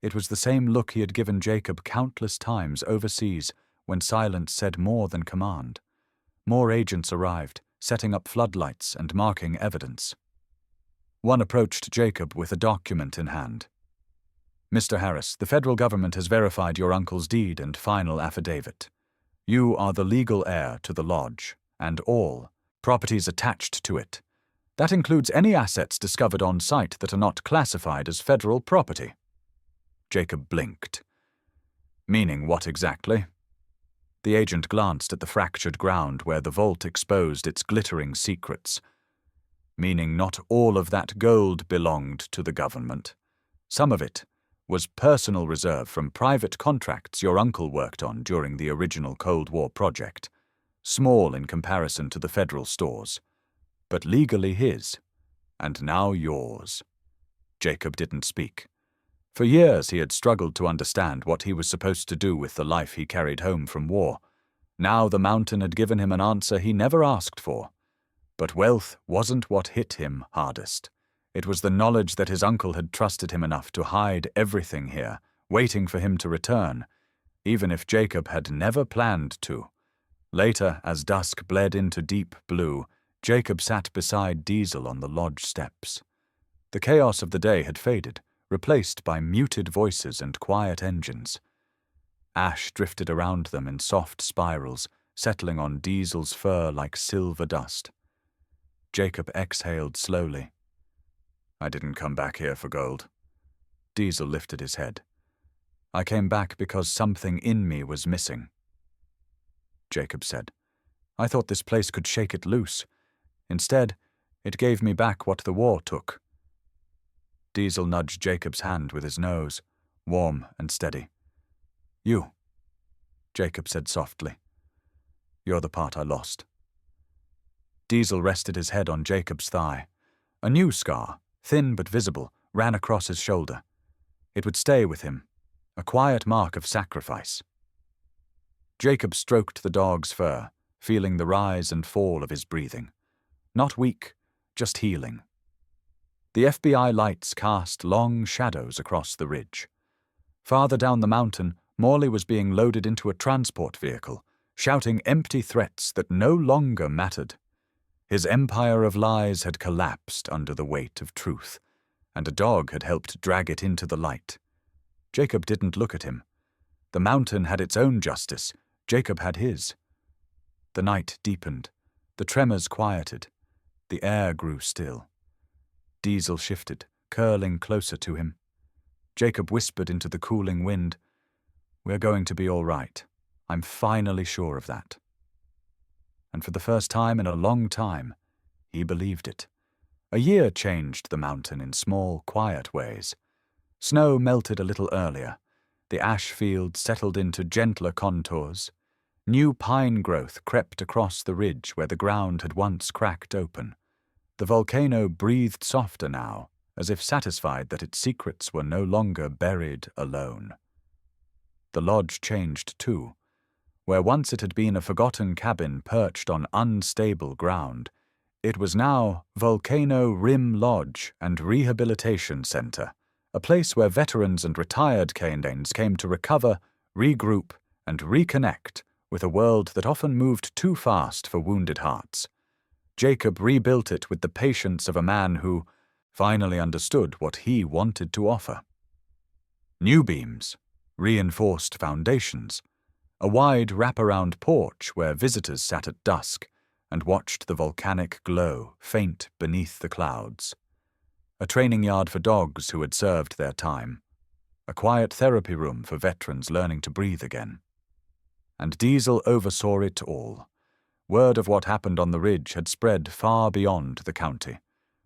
It was the same look he had given Jacob countless times overseas when silence said more than command. More agents arrived, setting up floodlights and marking evidence. One approached Jacob with a document in hand. "Mr. Harris, the federal government has verified your uncle's deed and final affidavit. You are the legal heir to the lodge, and all properties attached to it. That includes any assets discovered on site that are not classified as federal property." Jacob blinked. "Meaning what exactly?" The agent glanced at the fractured ground where the vault exposed its glittering secrets. "Meaning not all of that gold belonged to the government. Some of it was personal reserve from private contracts your uncle worked on during the original Cold War project. Small in comparison to the federal stores, but legally his, and now yours." Jacob didn't speak. For years he had struggled to understand what he was supposed to do with the life he carried home from war. Now the mountain had given him an answer he never asked for. But wealth wasn't what hit him hardest. It was the knowledge that his uncle had trusted him enough to hide everything here, waiting for him to return, even if Jacob had never planned to. Later, as dusk bled into deep blue, Jacob sat beside Diesel on the lodge steps. The chaos of the day had faded, replaced by muted voices and quiet engines. Ash drifted around them in soft spirals, settling on Diesel's fur like silver dust. Jacob exhaled slowly. "I didn't come back here for gold." Diesel lifted his head. "I came back because something in me was missing." Jacob said, "I thought this place could shake it loose. Instead, it gave me back what the war took." Diesel nudged Jacob's hand with his nose, warm and steady. "You," Jacob said softly. "You're the part I lost." Diesel rested his head on Jacob's thigh. A new scar, thin but visible, ran across his shoulder. It would stay with him, a quiet mark of sacrifice. Jacob stroked the dog's fur, feeling the rise and fall of his breathing. Not weak, just healing. The FBI lights cast long shadows across the ridge. Farther down the mountain, Morley was being loaded into a transport vehicle, shouting empty threats that no longer mattered. His empire of lies had collapsed under the weight of truth, and a dog had helped drag it into the light. Jacob didn't look at him. The mountain had its own justice. Jacob had his. The night deepened. The tremors quieted. The air grew still. Diesel shifted, curling closer to him. Jacob whispered into the cooling wind, "We're going to be all right. I'm finally sure of that." And for the first time in a long time, he believed it. A year changed the mountain in small, quiet ways. Snow melted a little earlier. The ash fields settled into gentler contours. New pine growth crept across the ridge where the ground had once cracked open. The volcano breathed softer now, as if satisfied that its secrets were no longer buried alone. The lodge changed too. Where once it had been a forgotten cabin perched on unstable ground, it was now Volcano Rim Lodge and Rehabilitation Center, a place where veterans and retired canines came to recover, regroup, and reconnect with a world that often moved too fast for wounded hearts. Jacob rebuilt it with the patience of a man who finally understood what he wanted to offer. New beams, reinforced foundations, a wide wraparound porch where visitors sat at dusk and watched the volcanic glow faint beneath the clouds. A training yard for dogs who had served their time. A quiet therapy room for veterans learning to breathe again. And Diesel oversaw it all. Word of what happened on the ridge had spread far beyond the county.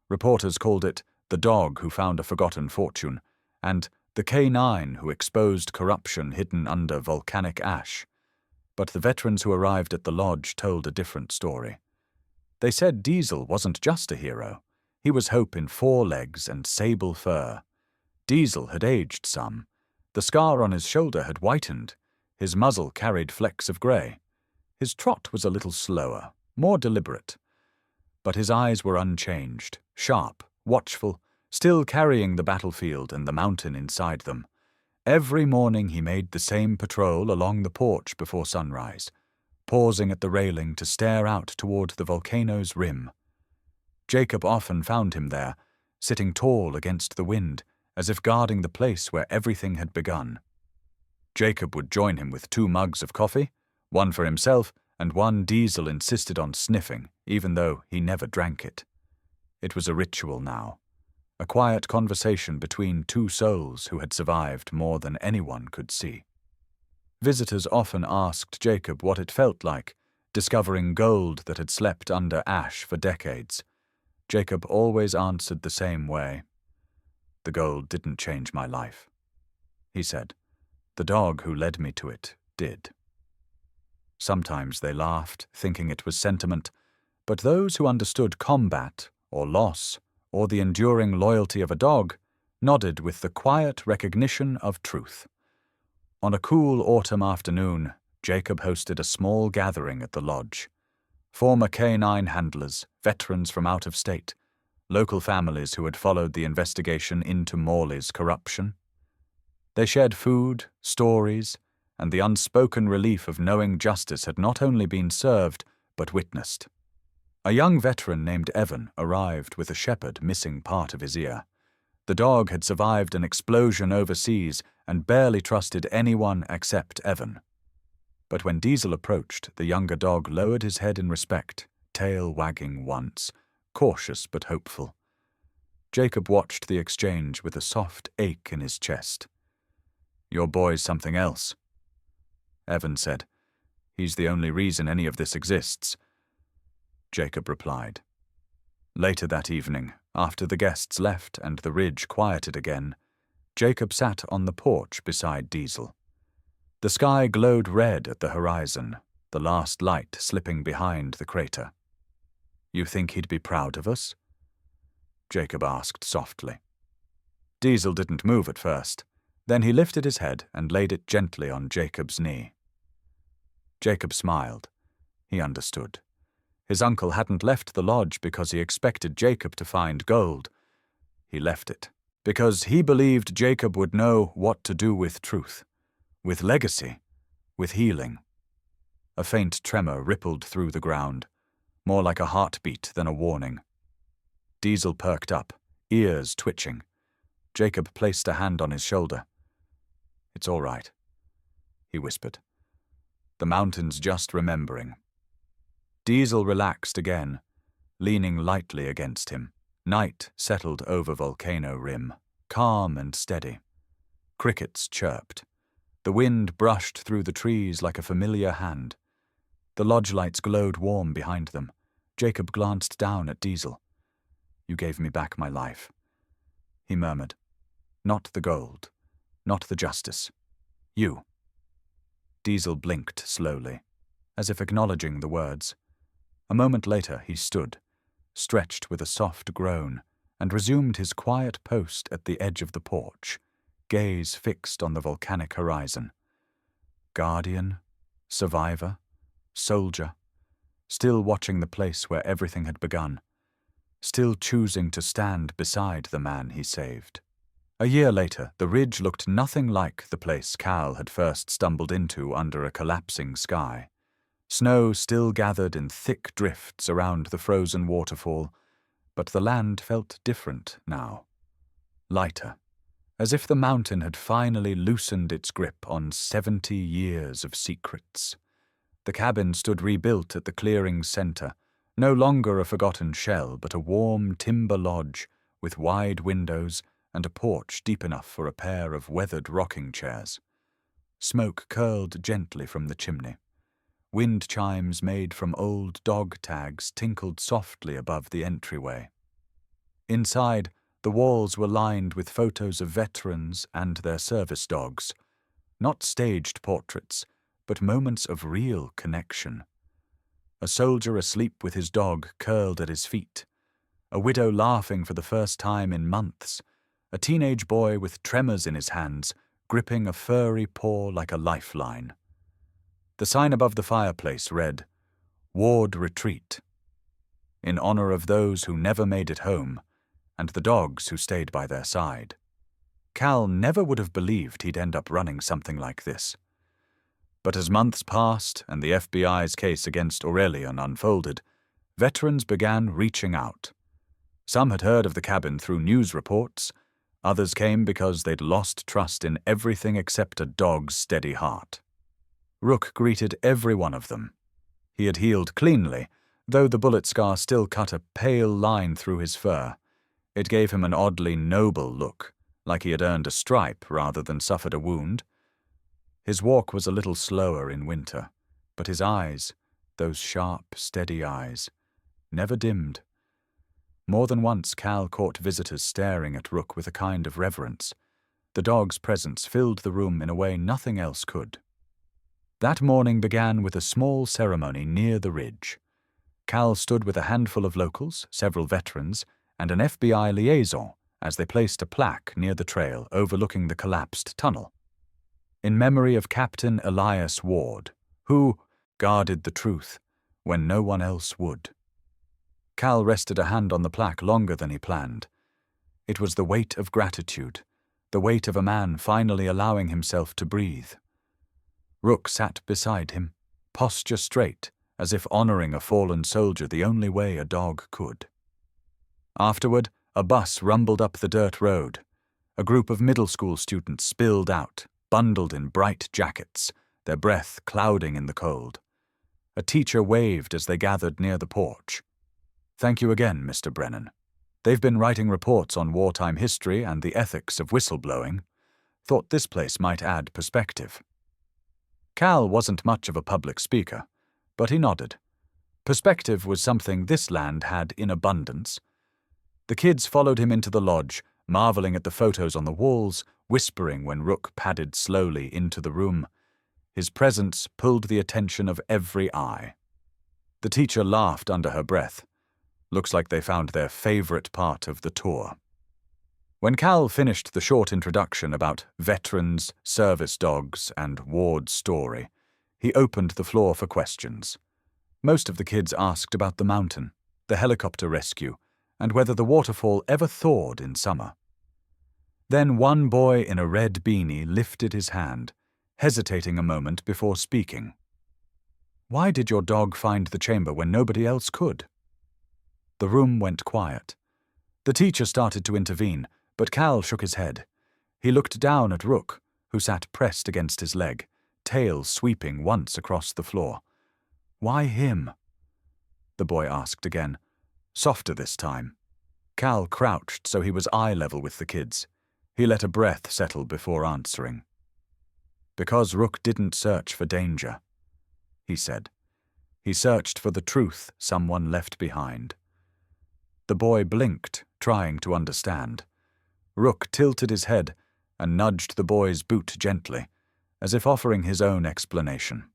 Reporters called it the dog who found a forgotten fortune, and the K9 who exposed corruption hidden under volcanic ash. But the veterans who arrived at the lodge told a different story. They said Diesel wasn't just a hero. He was hope in four legs and sable fur. Diesel had aged some. The scar on his shoulder had whitened. His muzzle carried flecks of grey. His trot was a little slower, more deliberate. But his eyes were unchanged, sharp, watchful, still carrying the battlefield and the mountain inside them. Every morning he made the same patrol along the porch before sunrise, pausing at the railing to stare out toward the volcano's rim. Jacob often found him there, sitting tall against the wind, as if guarding the place where everything had begun. Jacob would join him with 2 mugs of coffee, one for himself and one Diesel insisted on sniffing, even though he never drank it. It was a ritual now, a quiet conversation between 2 souls who had survived more than anyone could see. Visitors often asked Jacob what it felt like, discovering gold that had slept under ash for decades. Jacob always answered the same way. "The gold didn't change my life," he said. "The dog who led me to it did." Sometimes they laughed, thinking it was sentiment, but those who understood combat, or loss, or the enduring loyalty of a dog, nodded with the quiet recognition of truth. On a cool autumn afternoon, Jacob hosted a small gathering at the lodge. Former K9 handlers, veterans from out of state, local families who had followed the investigation into Morley's corruption. They shared food, stories, and the unspoken relief of knowing justice had not only been served, but witnessed. A young veteran named Evan arrived with a shepherd missing part of his ear. The dog had survived an explosion overseas and barely trusted anyone except Evan. But when Diesel approached, the younger dog lowered his head in respect, tail wagging once, cautious but hopeful. Jacob watched the exchange with a soft ache in his chest. "Your boy's something else," Evan said. "He's the only reason any of this exists," Jacob replied. Later that evening, after the guests left and the ridge quieted again, Jacob sat on the porch beside Diesel. The sky glowed red at the horizon, the last light slipping behind the crater. "You think he'd be proud of us?" Jacob asked softly. Diesel didn't move at first. Then he lifted his head and laid it gently on Jacob's knee. Jacob smiled. He understood. His uncle hadn't left the lodge because he expected Jacob to find gold. He left it because he believed Jacob would know what to do with truth, with legacy, with healing. A faint tremor rippled through the ground, more like a heartbeat than a warning. Diesel perked up, ears twitching. Jacob placed a hand on his shoulder. "It's all right," he whispered. "The mountain's just remembering." Diesel relaxed again, leaning lightly against him. Night settled over Volcano Rim, calm and steady. Crickets chirped. The wind brushed through the trees like a familiar hand. The lodge lights glowed warm behind them. Jacob glanced down at Diesel. "You gave me back my life," he murmured. "Not the gold, not the justice. You." Diesel blinked slowly, as if acknowledging the words. A moment later he stood, stretched with a soft groan, and resumed his quiet post at the edge of the porch, gaze fixed on the volcanic horizon. Guardian, survivor, soldier, still watching the place where everything had begun, still choosing to stand beside the man he saved. A year later, the ridge looked nothing like the place Cal had first stumbled into under a collapsing sky. Snow still gathered in thick drifts around the frozen waterfall, but the land felt different now. Lighter, as if the mountain had finally loosened its grip on 70 years of secrets. The cabin stood rebuilt at the clearing's center, no longer a forgotten shell, but a warm timber lodge with wide windows and a porch deep enough for a pair of weathered rocking chairs. Smoke curled gently from the chimney. Wind chimes made from old dog tags tinkled softly above the entryway. Inside, the walls were lined with photos of veterans and their service dogs, not staged portraits, but moments of real connection. A soldier asleep with his dog curled at his feet, a widow laughing for the first time in months, a teenage boy with tremors in his hands, gripping a furry paw like a lifeline. The sign above the fireplace read, "Ward Retreat," in honor of those who never made it home, and the dogs who stayed by their side. Cal never would have believed he'd end up running something like this. But as months passed and the FBI's case against Aurelian unfolded, veterans began reaching out. Some had heard of the cabin through news reports. Others came because they'd lost trust in everything except a dog's steady heart. Rook greeted every one of them. He had healed cleanly, though the bullet scar still cut a pale line through his fur. It gave him an oddly noble look, like he had earned a stripe rather than suffered a wound. His walk was a little slower in winter, but his eyes, those sharp, steady eyes, never dimmed. More than once Cal caught visitors staring at Rook with a kind of reverence. The dog's presence filled the room in a way nothing else could. That morning began with a small ceremony near the ridge. Cal stood with a handful of locals, several veterans, and an FBI liaison as they placed a plaque near the trail overlooking the collapsed tunnel. In memory of Captain Elias Ward, who guarded the truth when no one else would. Cal rested a hand on the plaque longer than he planned. It was the weight of gratitude, the weight of a man finally allowing himself to breathe. Rook sat beside him, posture straight, as if honoring a fallen soldier the only way a dog could. Afterward, a bus rumbled up the dirt road. A group of middle school students spilled out, bundled in bright jackets, their breath clouding in the cold. A teacher waved as they gathered near the porch. "Thank you again, Mr. Brennan. They've been writing reports on wartime history and the ethics of whistleblowing. Thought this place might add perspective." Cal wasn't much of a public speaker, but he nodded. Perspective was something this land had in abundance. The kids followed him into the lodge, marveling at the photos on the walls, whispering when Rook padded slowly into the room. His presence pulled the attention of every eye. The teacher laughed under her breath. Looks like they found their favorite part of the tour. When Cal finished the short introduction about veterans, service dogs, and Ward's story, he opened the floor for questions. Most of the kids asked about the mountain, the helicopter rescue, and whether the waterfall ever thawed in summer. Then one boy in a red beanie lifted his hand, hesitating a moment before speaking. "Why did your dog find the chamber when nobody else could?" The room went quiet. The teacher started to intervene, but Cal shook his head. He looked down at Rook, who sat pressed against his leg, tail sweeping once across the floor. "Why him?" the boy asked again, softer this time. Cal crouched so he was eye level with the kids. He let a breath settle before answering. "Because Rook didn't search for danger," he said. "He searched for the truth someone left behind." The boy blinked, trying to understand. Rook tilted his head and nudged the boy's boot gently, as if offering his own explanation.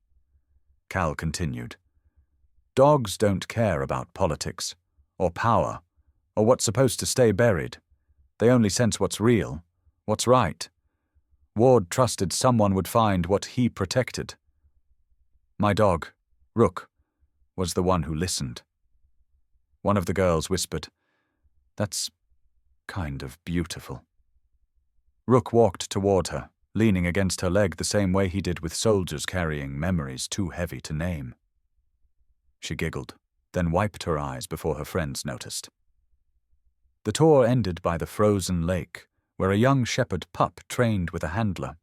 Cal continued. "Dogs don't care about politics, or power, or what's supposed to stay buried. They only sense what's real, what's right. Ward trusted someone would find what he protected. My dog, Rook, was the one who listened." One of the girls whispered, "That's kind of beautiful." Rook walked toward her, leaning against her leg the same way he did with soldiers carrying memories too heavy to name. She giggled, then wiped her eyes before her friends noticed. The tour ended by the frozen lake, where a young shepherd pup trained with a handler,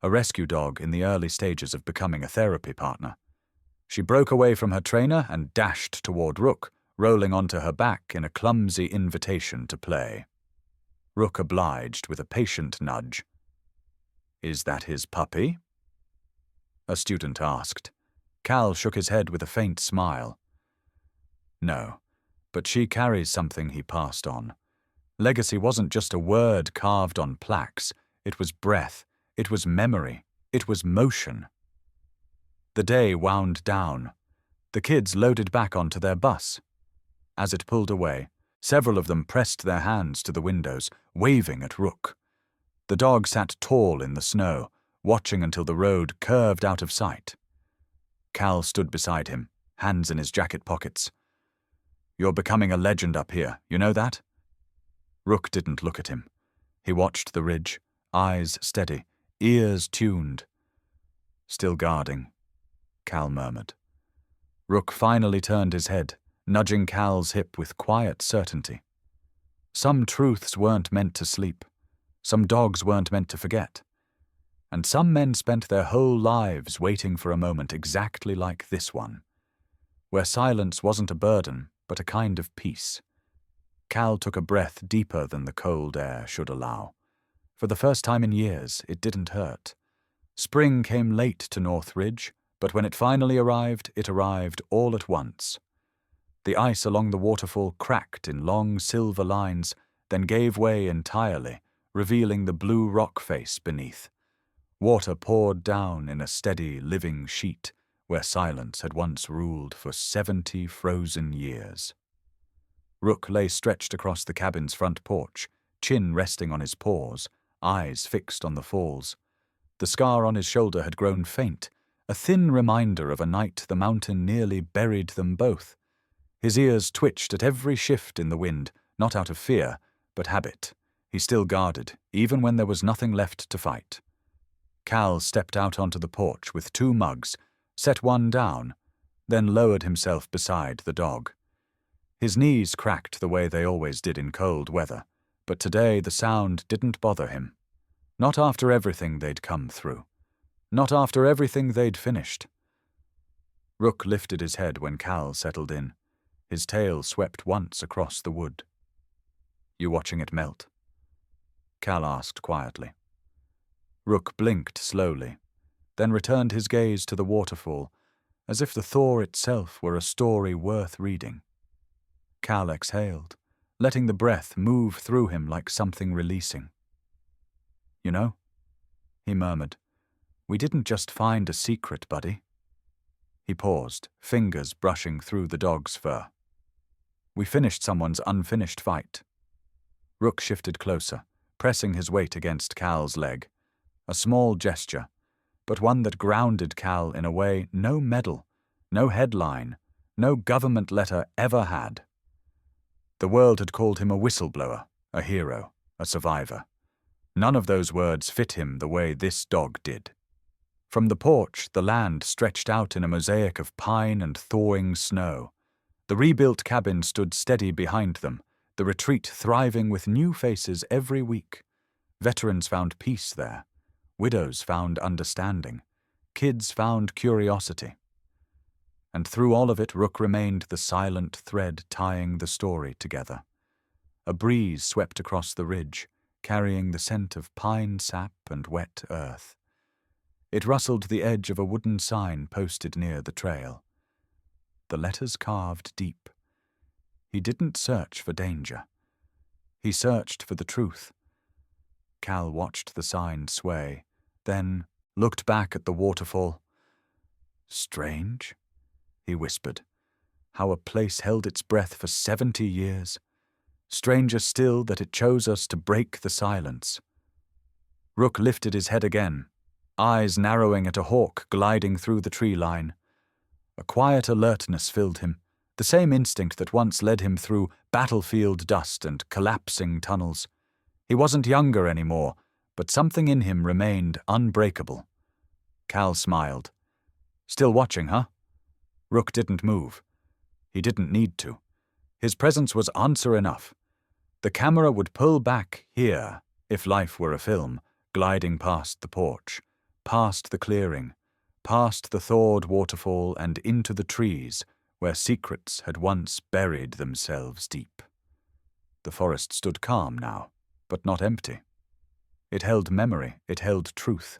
a rescue dog in the early stages of becoming a therapy partner. She broke away from her trainer and dashed toward Rook, rolling onto her back in a clumsy invitation to play. Rook obliged with a patient nudge. "Is that his puppy?" a student asked. Cal shook his head with a faint smile. "No, but she carries something he passed on. Legacy wasn't just a word carved on plaques. It was breath. It was memory. It was motion." The day wound down. The kids loaded back onto their bus. As it pulled away, several of them pressed their hands to the windows, waving at Rook. The dog sat tall in the snow, watching until the road curved out of sight. Cal stood beside him, hands in his jacket pockets. "You're becoming a legend up here, you know that?" Rook didn't look at him. He watched the ridge, eyes steady, ears tuned. "Still guarding," Cal murmured. Rook finally turned his head, nudging Cal's hip with quiet certainty. Some truths weren't meant to sleep. Some dogs weren't meant to forget. And some men spent their whole lives waiting for a moment exactly like this one, where silence wasn't a burden, but a kind of peace. Cal took a breath deeper than the cold air should allow. For the first time in years, it didn't hurt. Spring came late to Northridge, but when it finally arrived, it arrived all at once. The ice along the waterfall cracked in long silver lines, then gave way entirely, revealing the blue rock face beneath. Water poured down in a steady, living sheet, where silence had once ruled for 70 frozen years. Rook lay stretched across the cabin's front porch, chin resting on his paws, eyes fixed on the falls. The scar on his shoulder had grown faint, a thin reminder of a night the mountain nearly buried them both. His ears twitched at every shift in the wind, not out of fear, but habit. He still guarded, even when there was nothing left to fight. Cal stepped out onto the porch with 2 mugs, set one down, then lowered himself beside the dog. His knees cracked the way they always did in cold weather, but today the sound didn't bother him. Not after everything they'd come through. Not after everything they'd finished. Rook lifted his head when Cal settled in. His tail swept once across the wood. "You watching it melt?" Cal asked quietly. Rook blinked slowly, then returned his gaze to the waterfall, as if the thaw itself were a story worth reading. Cal exhaled, letting the breath move through him like something releasing. "You know," he murmured, "we didn't just find a secret, buddy." He paused, fingers brushing through the dog's fur. We finished someone's unfinished fight. Rook shifted closer, pressing his weight against Cal's leg. A small gesture, but one that grounded Cal in a way no medal, no headline, no government letter ever had. The world had called him a whistleblower, a hero, a survivor. None of those words fit him the way this dog did. From the porch, the land stretched out in a mosaic of pine and thawing snow. The rebuilt cabin stood steady behind them, the retreat thriving with new faces every week. Veterans found peace there. Widows found understanding. Kids found curiosity. And through all of it, Rook remained the silent thread tying the story together. A breeze swept across the ridge, carrying the scent of pine sap and wet earth. It rustled the edge of a wooden sign posted near the trail. The letters carved deep. He didn't search for danger. He searched for the truth. Cal watched the sign sway, then looked back at the waterfall. Strange, he whispered. How a place held its breath for 70 years. Stranger still that it chose us to break the silence. Rook lifted his head again, eyes narrowing at a hawk gliding through the tree line. A quiet alertness filled him, the same instinct that once led him through battlefield dust and collapsing tunnels. He wasn't younger anymore, but something in him remained unbreakable. Cal smiled. Still watching, huh? Rook didn't move. He didn't need to. His presence was answer enough. The camera would pull back here, if life were a film, gliding past the porch, past the clearing, past the thawed waterfall and into the trees where secrets had once buried themselves deep. The forest stood calm now, but not empty. It held memory, it held truth,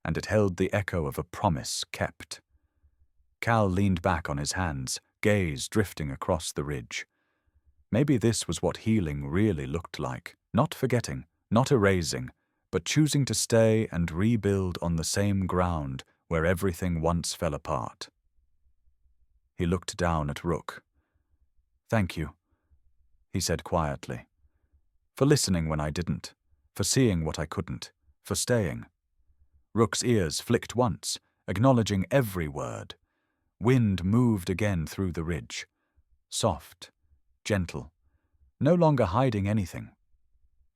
and it held the echo of a promise kept. Cal leaned back on his hands, gaze drifting across the ridge. Maybe this was what healing really looked like, not forgetting, not erasing, but choosing to stay and rebuild on the same ground where everything once fell apart. He looked down at Rook. "Thank you," he said quietly, "for listening when I didn't, for seeing what I couldn't, for staying." Rook's ears flicked once, acknowledging every word. Wind moved again through the ridge. Soft, gentle, no longer hiding anything.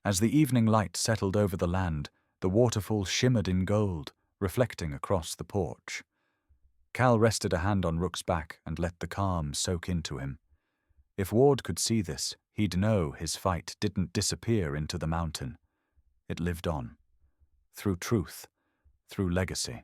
As the evening light settled over the land, the waterfall shimmered in gold, reflecting across the porch. Cal rested a hand on Rook's back and let the calm soak into him. If Ward could see this, he'd know his fight didn't disappear into the mountain. It lived on. Through truth, through legacy,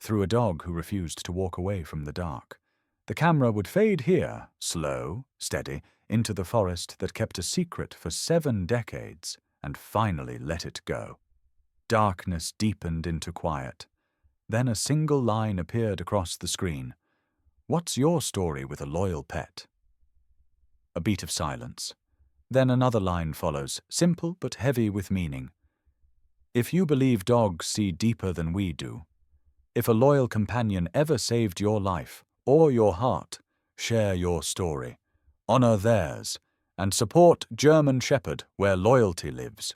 through a dog who refused to walk away from the dark. The camera would fade here, slow, steady, into the forest that kept a secret for 7 decades, and finally let it go. Darkness deepened into quiet. Then a single line appeared across the screen. "What's your story with a loyal pet?" A beat of silence. Then another line follows, simple but heavy with meaning. "If you believe dogs see deeper than we do, if a loyal companion ever saved your life or your heart, share your story, honor theirs, and support German Shepherd where loyalty lives."